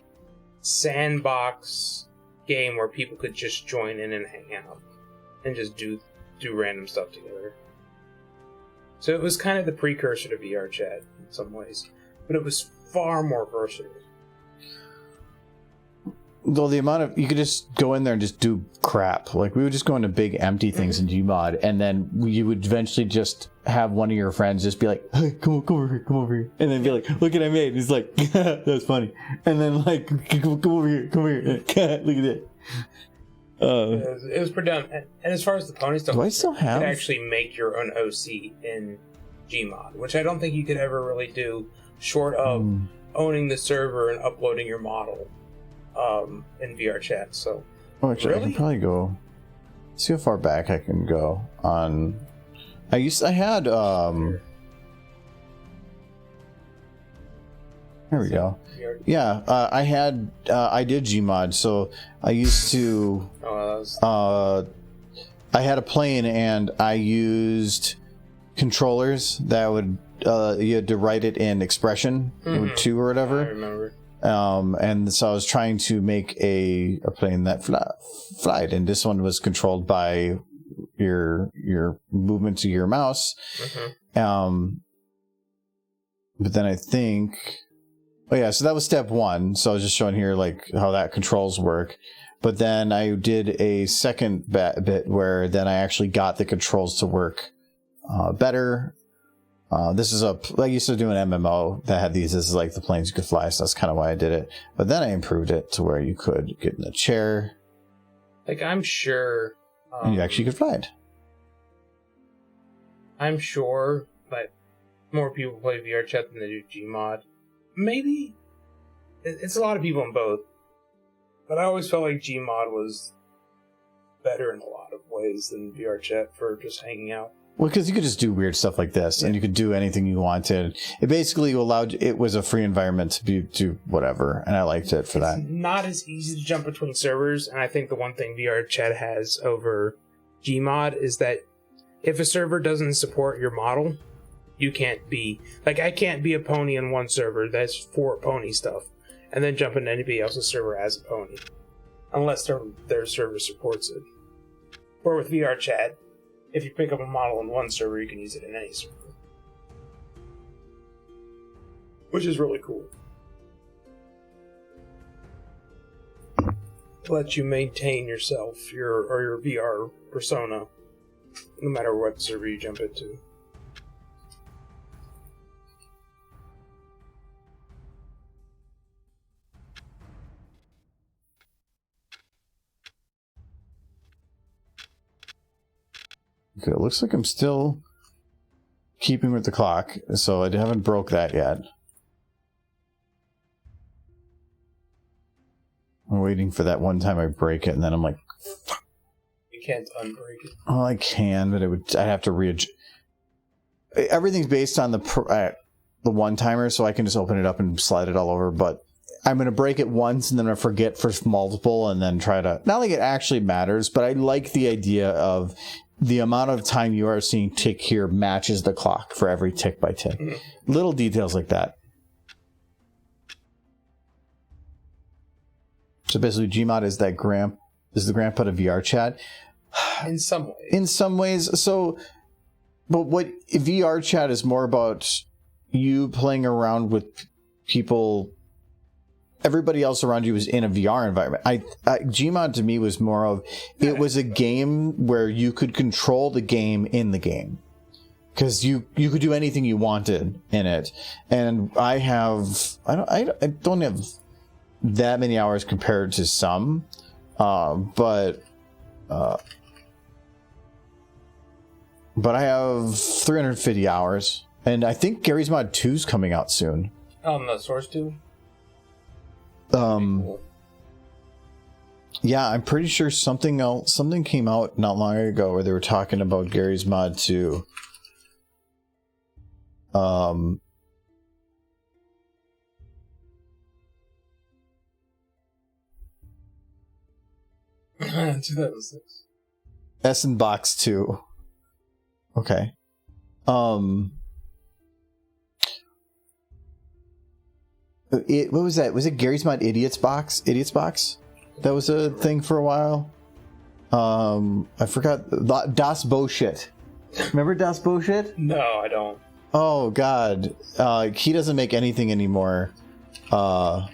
sandbox game where people could just join in and hang out and just do random stuff together. So it was kind of the precursor to VR chat in some ways, but it was far more versatile. Though the amount of, you could just go in there and just do crap. Like we would just go into big empty things in Gmod, and then you would eventually just have one of your friends just be like, hey, come over here. And then be like, look what I made. And he's like, that's funny. And then like, come over here. Look at it. It was pretty dumb. And as far as the pony stuff, do I still have? You could actually make your own OC in Gmod, which I don't think you could ever really do short of owning the server and uploading your model in VR chat. So actually, I can probably go see how far back I can go on. I had there we go. Yeah, I did Gmod, so I used to I had a plane and I used controllers that would you had to write it in expression 2 or whatever. I remember. And so I was trying to make a plane that flied, and this one was controlled by your movement to your mouse. But then I think, so that was step 1. So I was just showing here like how that controls work. But then I did a second bit where then I actually got the controls to work better. This is I used to do an MMO that had these as like the planes you could fly, so that's kind of why I did it. But then I improved it to where you could get in a chair. Like, I'm sure... and you actually could fly it. I'm sure that more people play VR chat than they do Gmod. Maybe. It's a lot of people in both. But I always felt like Gmod was better in a lot of ways than VR chat for just hanging out. Well, because you could just do weird stuff like this, and you could do anything you wanted. It basically allowed, it was a free environment to do whatever, and I liked it for that. It's not as easy to jump between servers, and I think the one thing VR chat has over Gmod is that if a server doesn't support your model, you can't be, like, I can't be a pony in one server that's for pony stuff, and then jump into anybody else's server as a pony, unless their server supports it. Or with VR chat, if you pick up a model in one server, you can use it in any server. Which is really cool. It lets you maintain yourself, your VR persona, no matter what server you jump into. Okay, it looks like I'm still keeping with the clock, so I haven't broke that yet. I'm waiting for that one time I break it, and then I'm like, fuck. You can't unbreak it. Oh, I can, but I'd have to readjust. Everything's based on the one-timer, so I can just open it up and slide it all over, but I'm going to break it once, and then I forget for multiple, and then try to... Not like it actually matters, but I like the idea of the amount of time you are seeing tick here matches the clock for every tick by tick. Mm-hmm. Little details like that. So basically, Gmod is the grandpa to VR chat. In some ways. In some ways. So, but what VR chat is more about you playing around with people. Everybody else around you is in a VR environment. Gmod to me was more of, it was a game where you could control the game in the game. Because you could do anything you wanted in it. And I don't have that many hours compared to some. But I have 350 hours. And I think Gary's Mod 2 is coming out soon. On the Source 2? Cool. Yeah, I'm pretty sure something came out not long ago where they were talking about Gary's Mod 2. Um, 2006. Essen Box 2. Okay. What was that? Was it Gary's Mod Idiots Box? Idiots Box? That was a thing for a while. I forgot. Das Bullshit. Remember Das Bullshit? No, I don't. Oh God. He doesn't make anything anymore. But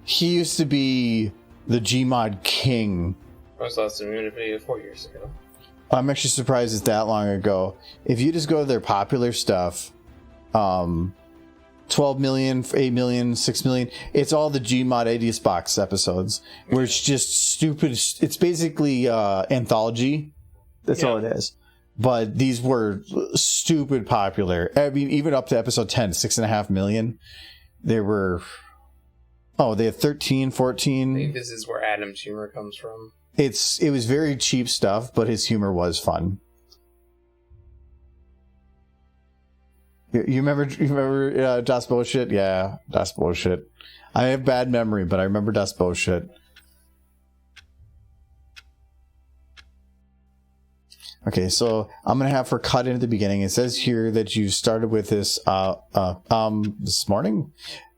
he used to be the Gmod king. I was last in a video 4 years ago. I'm actually surprised it's that long ago. If you just go to their popular stuff, 12 million, 8 million, 6 million, it's all the Gmod Idiots Box episodes where it's just stupid. It's basically anthology. That's all it is. But these were stupid popular. I mean, even up to episode 10, 6.5 million. They were... Oh, they had 13, 14. I think this is where Adam's humor comes from. It was very cheap stuff, but his humor was fun. You remember Das Bullshit? Yeah, Das Bullshit. I have bad memory, but I remember Das Bullshit. Okay, so I'm gonna have her cut in at the beginning. It says here that you started with this this morning,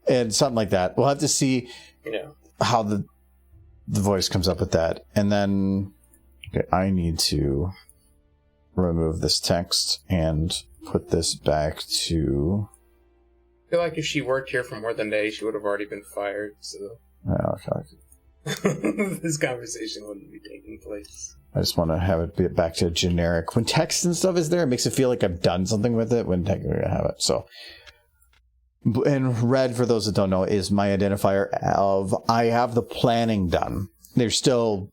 and something like that. We'll have to see how the voice comes up with that, and then I need to remove this text and put this back to... I feel like if she worked here for more than a day, she would have already been fired, so... Okay. This conversation wouldn't be taking place. I just want to have it be back to generic. When text and stuff is there, it makes it feel like I've done something with it when technically I have it. So, and red, for those that don't know, is my identifier of I have the planning done. There's still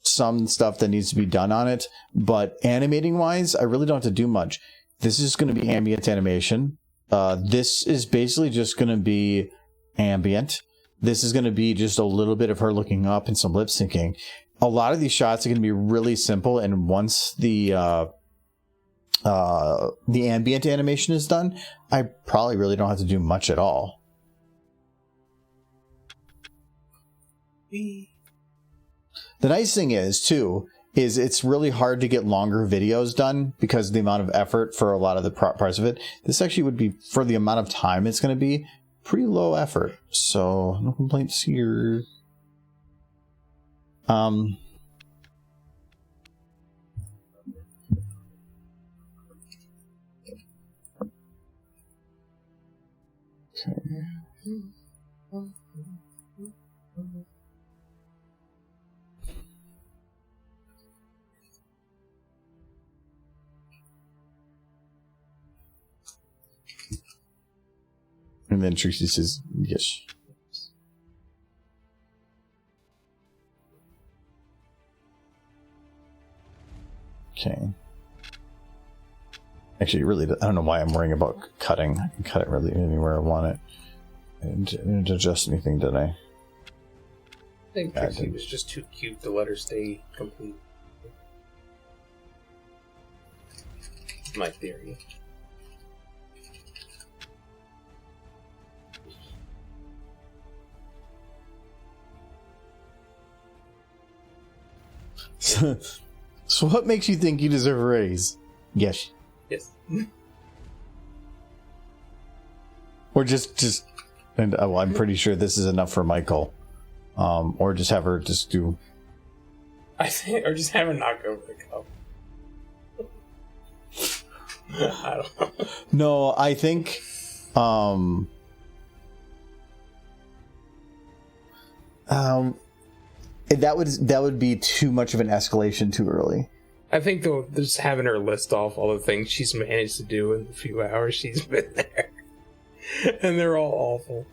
some stuff that needs to be done on it, but animating wise, I really don't have to do much. This is going to be ambient animation. This is basically just going to be ambient. This is going to be just a little bit of her looking up and some lip syncing. A lot of these shots are going to be really simple, and once the ambient animation is done, I probably really don't have to do much at all. The nice thing is, too, is it's really hard to get longer videos done because of the amount of effort for a lot of the parts of it. This actually would be, for the amount of time it's going to be, pretty low effort. So, no complaints here. Okay. And then Trixie says, yes. Okay. Actually, really, I don't know why I'm worrying about cutting. I can cut it really anywhere I want it. I didn't adjust anything, did I? I think Trixie was just too cute to let her stay complete. My theory. So what makes you think you deserve a raise? Yes. Yes. Or just, and well, I'm pretty sure this is enough for Michael. Or just have her just do. I think, or just have her knock over the cup. I don't know. No, I think, that would be too much of an escalation too early. I think though, just having her list off all the things she's managed to do in the few hours she's been there, and they're all awful.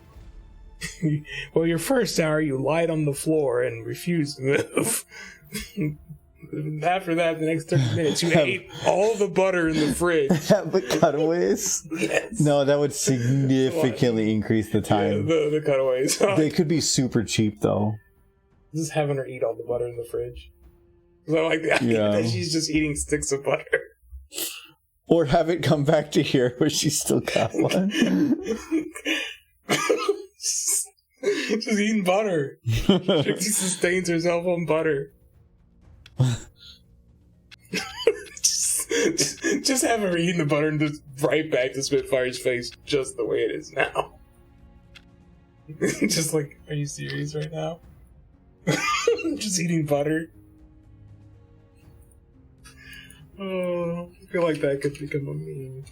Well, your first hour, you lied on the floor and refused to move. After that, the next 30 minutes, you ate all the butter in the fridge. The cutaways? Yes. No, that would significantly increase the time. Yeah, the cutaways. They could be super cheap, though. Just having her eat all the butter in the fridge. So like that, that she's just eating sticks of butter. Or have it come back to here where she's still got one. Just eating butter. Trixie sustains herself on butter. just have her eating the butter and just right back to Spitfire's face just the way it is now. Just like, are you serious right now? Just eating butter. Oh, I feel like that could become a meme.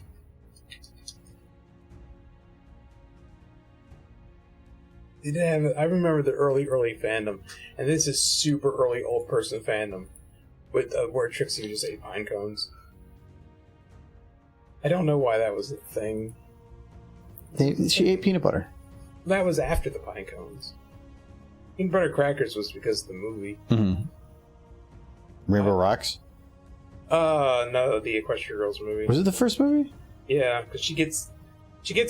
They did have. I remember the early fandom, and this is super early old person fandom, with where Trixie just ate pine cones. I don't know why that was a thing. She ate peanut butter. That was after the pine cones. Peanut butter crackers was because of the movie. Mm-hmm. Rainbow Rocks? No, the Equestria Girls movie. Was it the first movie? Yeah, because she gets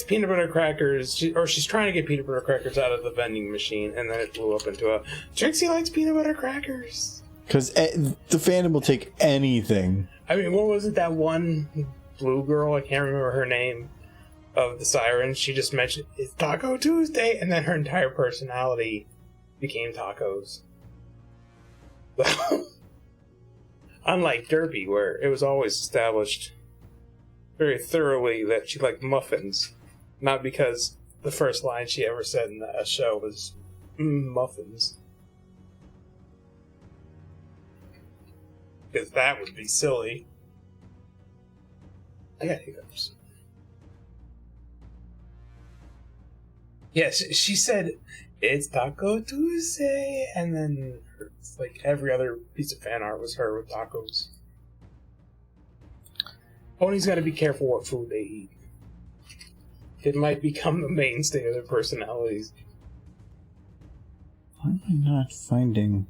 peanut butter crackers, she's trying to get peanut butter crackers out of the vending machine, and then it blew up into a Trixie likes peanut butter crackers. Because the fandom will take anything. I mean, what was it? That one blue girl, I can't remember her name, of the Sirens. She just mentioned it's Taco Tuesday, and then her entire personality became tacos. Unlike Derby, where it was always established very thoroughly that she liked muffins, not because the first line she ever said in the show was muffins, because that would be silly. I got hiccups. Yes, she said it's Taco Tuesday, and then it's like every other piece of fan art was her with tacos. Pony's got to be careful what food they eat. It might become the mainstay of their personalities. Why am I not finding...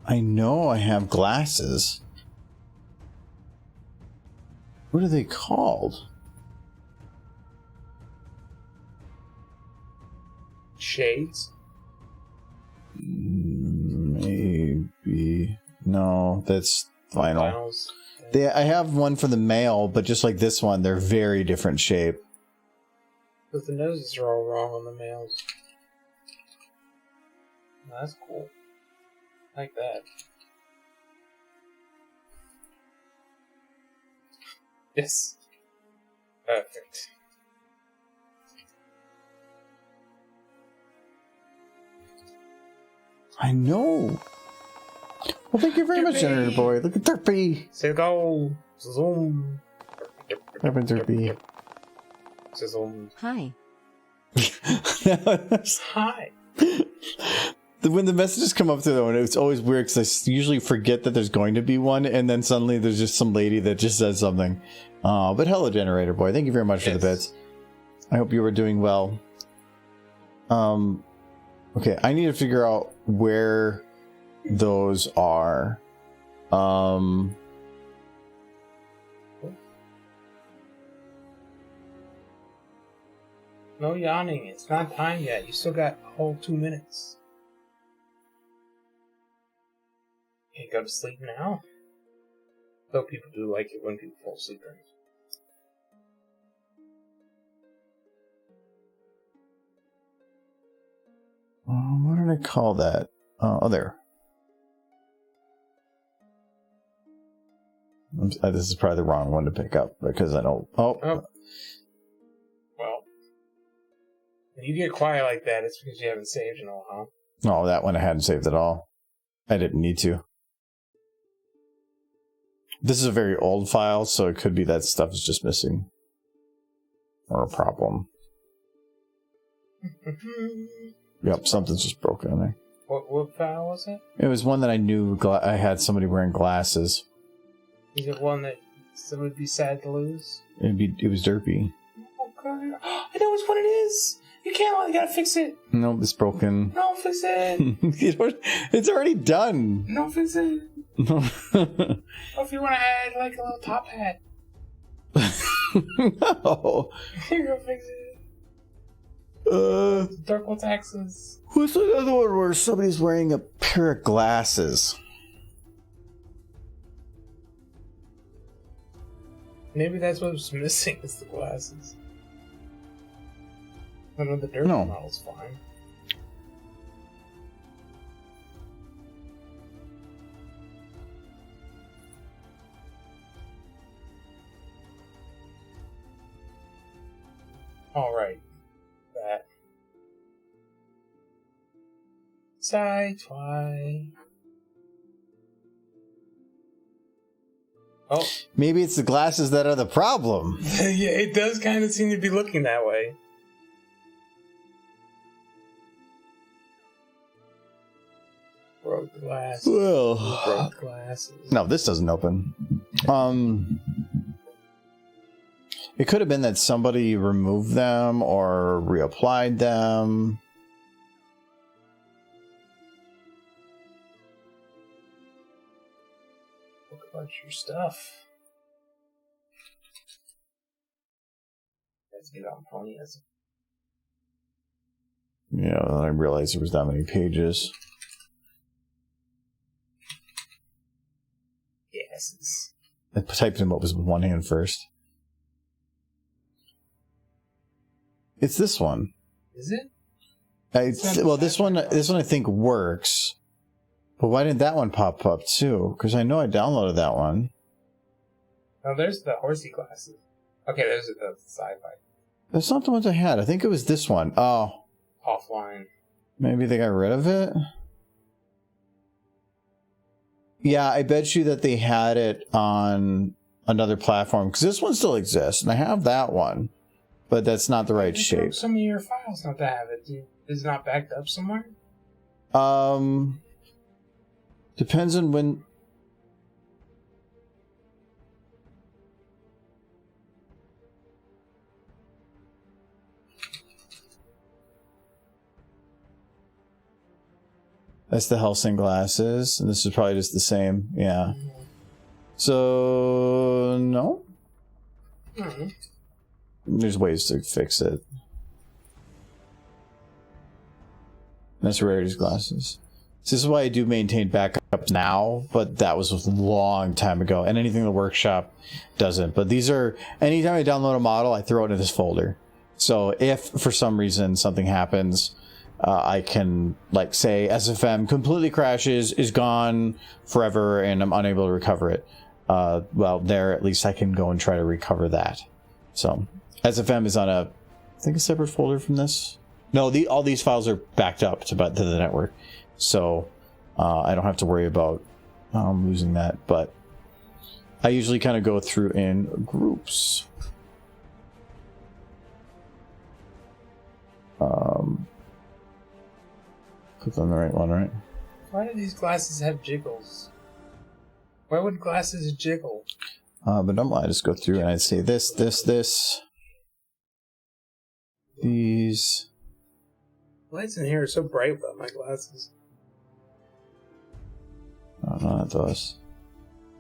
I know I have glasses. What are they called? Shades? Maybe. No, that's vinyl. Vinyls. I have one for the male, but just like this one, they're very different shape. But the noses are all wrong on the males. That's cool. I like that. Yes. Perfect. I know. Well, thank you very much, Senator Boy. Look at Derpy. Say go. Zoom. Derpy. Zoom. Hi. Hi. When the messages come up through though, and it's always weird because I usually forget that there's going to be one, and then suddenly there's just some lady that just says something. But hello, Generator Boy. Thank you very much for the bits. I hope you were doing well. Okay, I need to figure out where those are. No yawning. It's not time yet. You still got a whole 2 minutes. Can't go to sleep now. Though people do like it when people fall asleep during it. What did I call that? Oh, there. This is probably the wrong one to pick up because I don't... Oh. Well. When you get quiet like that, it's because you haven't saved in a while. No, that one I hadn't saved at all. I didn't need to. This is a very old file, so it could be that stuff is just missing. Or a problem. Yep, something's just broken in there. What file was it? It was one that I knew I had somebody wearing glasses. Is it one that would be sad to lose? It was derpy. Oh god! I know which one it is. You can't. You gotta fix it. No, it's broken. No, fix it. It's already done. No, fix it. No. Or if you want to add like a little top hat. No. You're gonna fix it. Dark One's axes. What's another one where somebody's wearing a pair of glasses? Maybe that's what's missing is the glasses. I know the Derpy model's fine. Alright. That. Sci-fi. Oh. Maybe it's the glasses that are the problem. Yeah, it does kind of seem to be looking that way. Broke glasses. Well, broke glasses. No, this doesn't open. It could have been that somebody removed them or reapplied them. Look about your stuff. Let's get on ponyism. Yeah, then I realized there was that many pages. Yes. I typed in what was with one hand first. It's this one. Is it? Well, this one I think works. But why didn't that one pop up too? Because I know I downloaded that one. Oh, there's the horsey glasses. Okay, those are the sci-fi. That's not the ones I had. I think it was this one. Oh. Offline. Maybe they got rid of it? Yeah, I bet you that they had it on another platform. Because this one still exists. And I have that one. But that's not the right shape. Some of your files not to have it. Is it not backed up somewhere? Depends on when. That's the Helsing glasses, and this is probably just the same. Yeah. Mm-hmm. So no. Mm-hmm. There's ways to fix it. That's Rarity's glasses. So this is why I do maintain backups now, but that was a long time ago. And anything in the workshop doesn't. But these are, anytime I download a model, I throw it into this folder. So if for some reason something happens, I can like say SFM completely crashes, is gone forever, and I'm unable to recover it. Well, there at least I can go and try to recover that. So SFM is on I think a separate folder from this. No, all these files are backed up to the network, so I don't have to worry about losing that. But I usually kind of go through in groups. Click on the right one, right? Why do these glasses have jiggles? Why would glasses jiggle? But normally I just go through and I'd say this. These. Lights in here are so bright without my glasses. Oh, no, not those.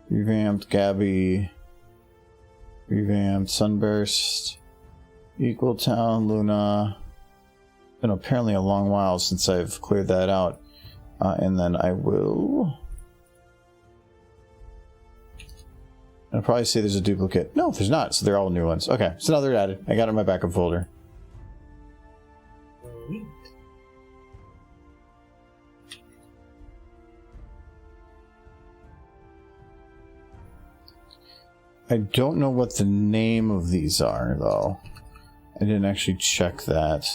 Revamped Gabby. Revamped Sunburst. Equal Town, Luna. Been apparently a long while since I've cleared that out. And then I will... I'll probably say there's a duplicate. No, there's not. So they're all new ones. Okay, so now they're added. I got it in my backup folder. Neat. I don't know what the name of these are, though. I didn't actually check that.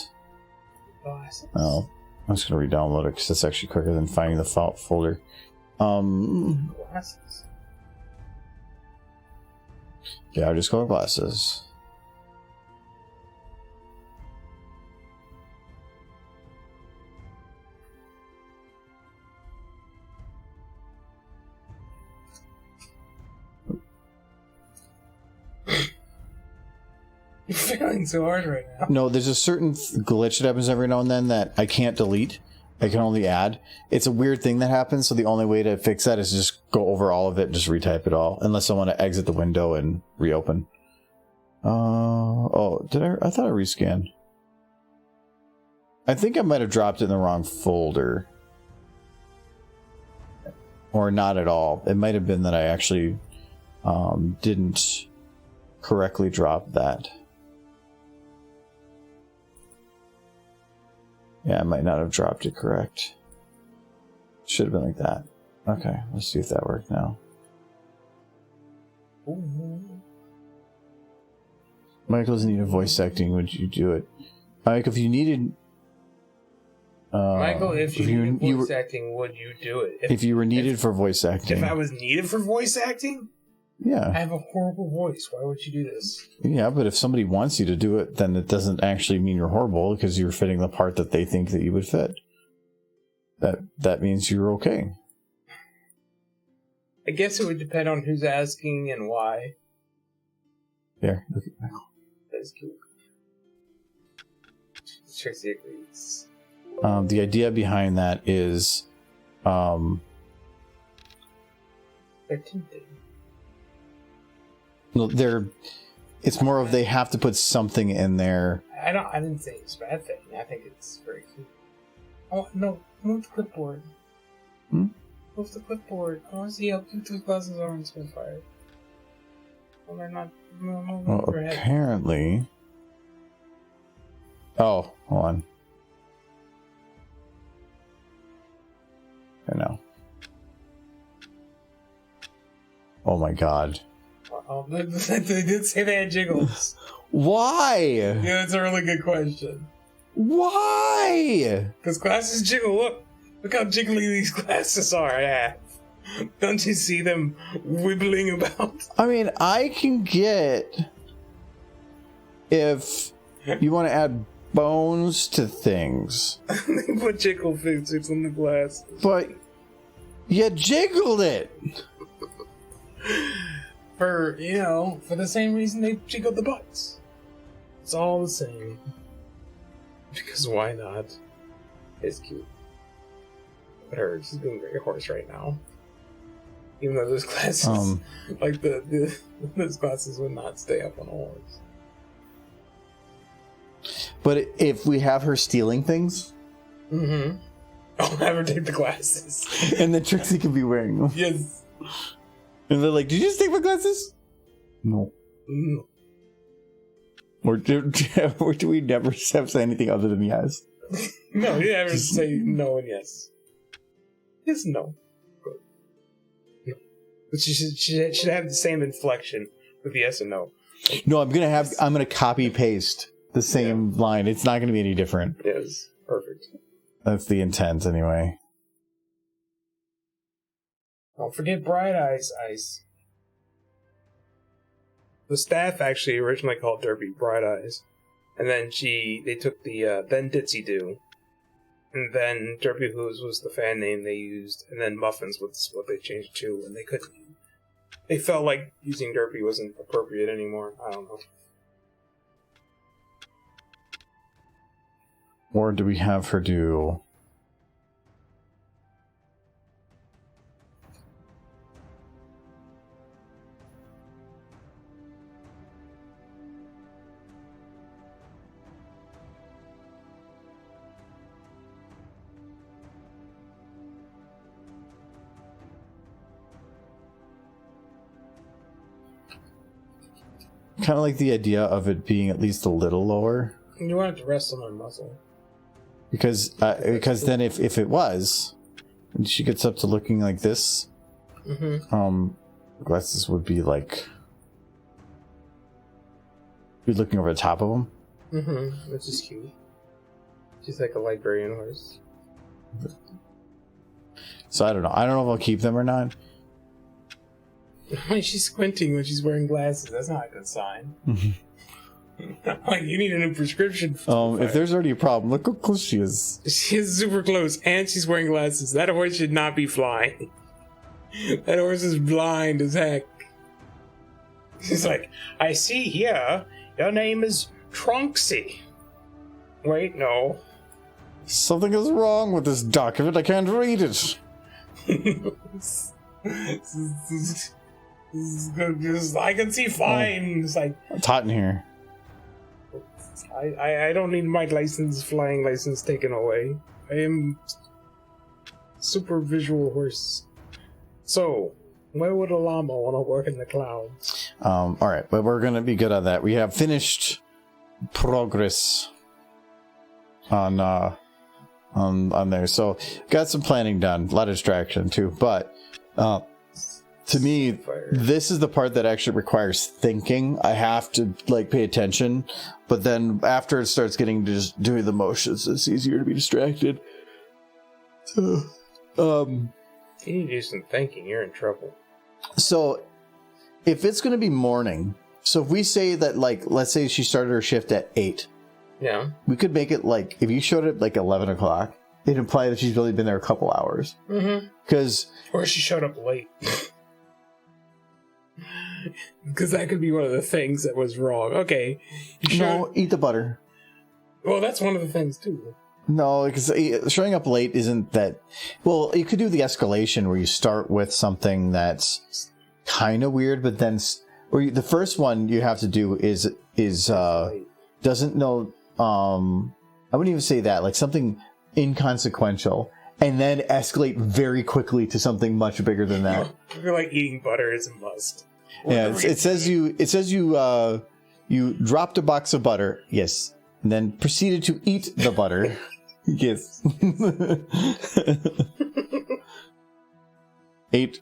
Glasses. Oh, I'm just going to re-download it because that's actually quicker than finding the folder. Glasses. Yeah, I just call it glasses. You're failing so hard right now. No, there's a certain glitch that happens every now and then that I can't delete. I can only add. It's a weird thing that happens, so the only way to fix that is to just go over all of it and just retype it all. Unless I want to exit the window and reopen. Oh, did I thought I rescanned. I think I might have dropped it in the wrong folder. Or not at all. It might have been that I actually didn't correctly drop that. Yeah, I might not have dropped it correct. Should have been like that. Okay, let's see if that worked now. Ooh. Michael doesn't need a voice acting. Would you do it? Mike, if you needed... Michael, if you needed voice acting, would you do it? If you were needed for voice acting. If I was needed for voice acting? Yeah. I have a horrible voice. Why would you do this? Yeah, but if somebody wants you to do it, then it doesn't actually mean you're horrible because you're fitting the part that they think that you would fit. That means you're okay. I guess it would depend on who's asking and why. There. Look at Michael. That's cute. Trixie agrees. The idea behind that is... 13th. No, it's more of they have to put something in there. I didn't say it's a bad thing. I think it's very cute. Oh no, move the clipboard. Hmm? Move the clipboard. I want to see how cute those glasses are in Spitfire. Well, they're not. No, Well, apparently. Oh, hold on. I know. Oh my god. Oh, they did say they had jiggles. Why? Yeah, that's a really good question. Why? Because glasses jiggle. Look how jiggly these glasses are. Yeah. Don't you see them wibbling about? I mean, I can get if you want to add bones to things. They put jiggle physics on the glasses. But you jiggled it. For the same reason they jiggled the butts. It's all the same. Because why not? It's cute. But she's being very horse right now. Even though those glasses, like those glasses would not stay up on a horse. But if we have her stealing things, I'll have her take the glasses. and then Trixie can be wearing them. Yes. And they're like, "Did you just take my glasses?" No. No. Or do we never have say anything other than yes? No, you never say no and yes. Yes, no. Good. No. But she should have the same inflection with yes and no. No, I'm gonna copy paste the same line. It's not gonna be any different. Yes, perfect. That's the intent, anyway. Don't forget Bright Eyes Ice. The staff actually originally called Derpy Bright Eyes, and then they took the then Ditsy Do, and then Derpy Who's was the fan name they used, and then Muffins was what they changed it to, and they couldn't. They felt like using Derpy wasn't appropriate anymore. I don't know. Or do we have her do... kind of like the idea of it being at least a little lower. You want it to rest on my muzzle. Because then if it was, and she gets up to looking like this, glasses would be like, be looking over the top of them. Which is cute. She's like a librarian horse. So I don't know if I'll keep them or not. She's squinting when she's wearing glasses. That's not a good sign. Like, you need a new prescription. If there's already a problem, look how close she is. She is super close, and she's wearing glasses. That horse should not be flying. That horse is blind as heck. She's like, I see here, your name is Trixie. Wait, no. Something is wrong with this document. I can't read it. I can see fine. It's like, it's hot in here. I don't need my flying license taken away. I am super visual horse. So, where would a llama want to work in the clouds? All right, but we're gonna be good on that. We have finished progress on there, so got some planning done. A lot of distraction too, but to me, this is the part that actually requires thinking. I have to like pay attention, but then after it starts getting to just doing the motions, it's easier to be distracted. So, if you need to do some thinking, you're in trouble. So, if it's going to be morning, so if we say that, like, let's say she started her shift at 8. Yeah. We could make it like, if you showed it like 11 o'clock, it'd imply that she's really been there a couple hours. Because... Or she showed up late. Because that could be one of the things that was wrong. Okay. No, eat the butter. Well, that's one of the things, too. No, because showing up late isn't that... Well, you could do the escalation where you start with something that's kind of weird, but then... Or the first one you have to do is doesn't know... I wouldn't even say that. Like something inconsequential. And then escalate very quickly to something much bigger than that. I feel like eating butter is a must. Yeah, it says you dropped a box of butter. Yes. And then proceeded to eat the butter. Yes. Ate.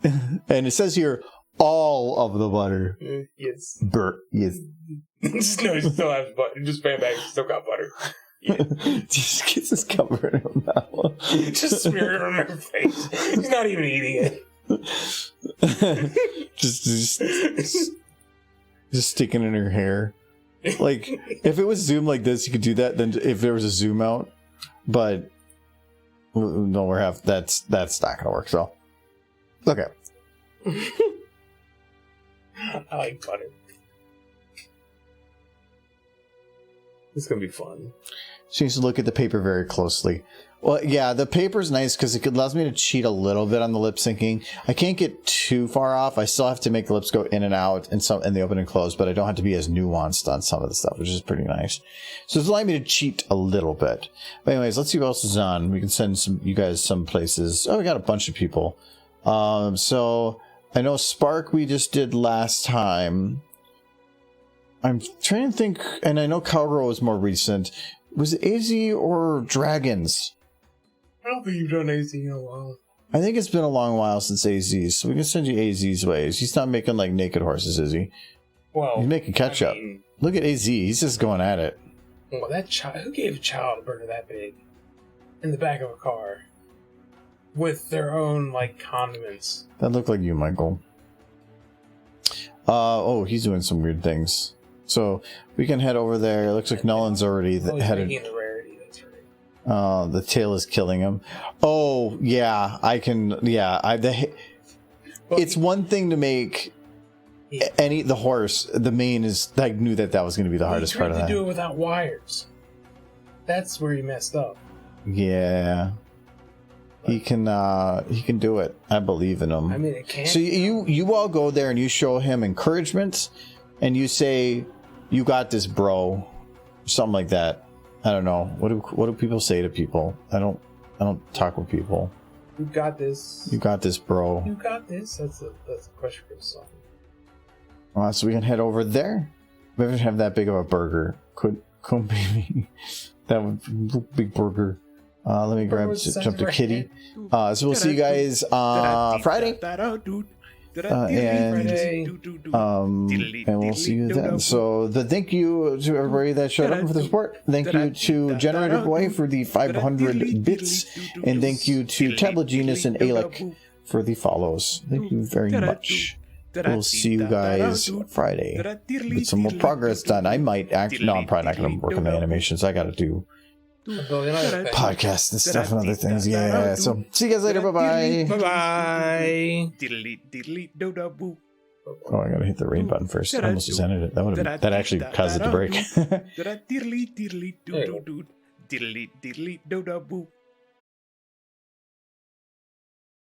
And it says here, all of the butter. Yes. Yes. No, it still has butter. Just bam bang, still got butter. Yeah. Just gets his cover in her mouth. Just smear it on her face. He's not even eating it. just sticking in her hair. Like, if it was zoom like this, you could do that. Then if there was a zoom out, but no, that's not gonna work. So, okay. I like butter. It's gonna be fun. She needs to look at the paper very closely. Well, yeah, the paper's nice because it allows me to cheat a little bit on the lip syncing. I can't get too far off. I still have to make the lips go in and out and the open and close, but I don't have to be as nuanced on some of the stuff, which is pretty nice. So it's allowing me to cheat a little bit. But anyways, let's see what else is on. We can send you guys some places. Oh, we got a bunch of people. So I know Spark we just did last time. I'm trying to think, and I know Cowgirl was more recent. Was it AZ or Dragons? I don't think you've done AZ in a while. I think it's been a long while since AZ's, so we can send you AZ's ways. He's not making like naked horses, is he? Well, he's making ketchup. Look at AZ, he's just going at it. Well, that child, who gave a child a burger that big in the back of a car with their own like condiments? That looked like you, Michael. Oh, he's doing some weird things. So we can head over there. It looks like Nolan's already headed. Making the rarity, that's right. The tail is killing him. Oh yeah, I can. Yeah, it's one thing to make the horse. The mane is. I knew that was going to be the hardest part of that. He tried to do it without wires. That's where he messed up. Yeah. He can do it. I believe in him. I mean, it can't. So you all go there and you show him encouragement, and you say, "You got this, bro," something like that. I don't know. What do people say to people? I don't talk with people. You got this. You got this, bro. You got this. That's a question for the song. So we can head over there. Maybe have that big of a burger. Could maybe that would big burger. Let me jump to Kitty. So we'll see you guys Friday. And we'll see you then. So thank you to everybody that showed up for the support. Thank you to Generator Boy for the 500 bits, and thank you to Tablet Genius and Alec for the follows. Thank you very much. We'll see you guys Friday with some more progress done. I might actually, no, I'm probably not going to work on the animations. I got to do podcasts and stuff and other things. Yeah. So see you guys later. Bye bye. Oh, I gotta hit the rain button first. I almost just ended it. That actually caused it to break.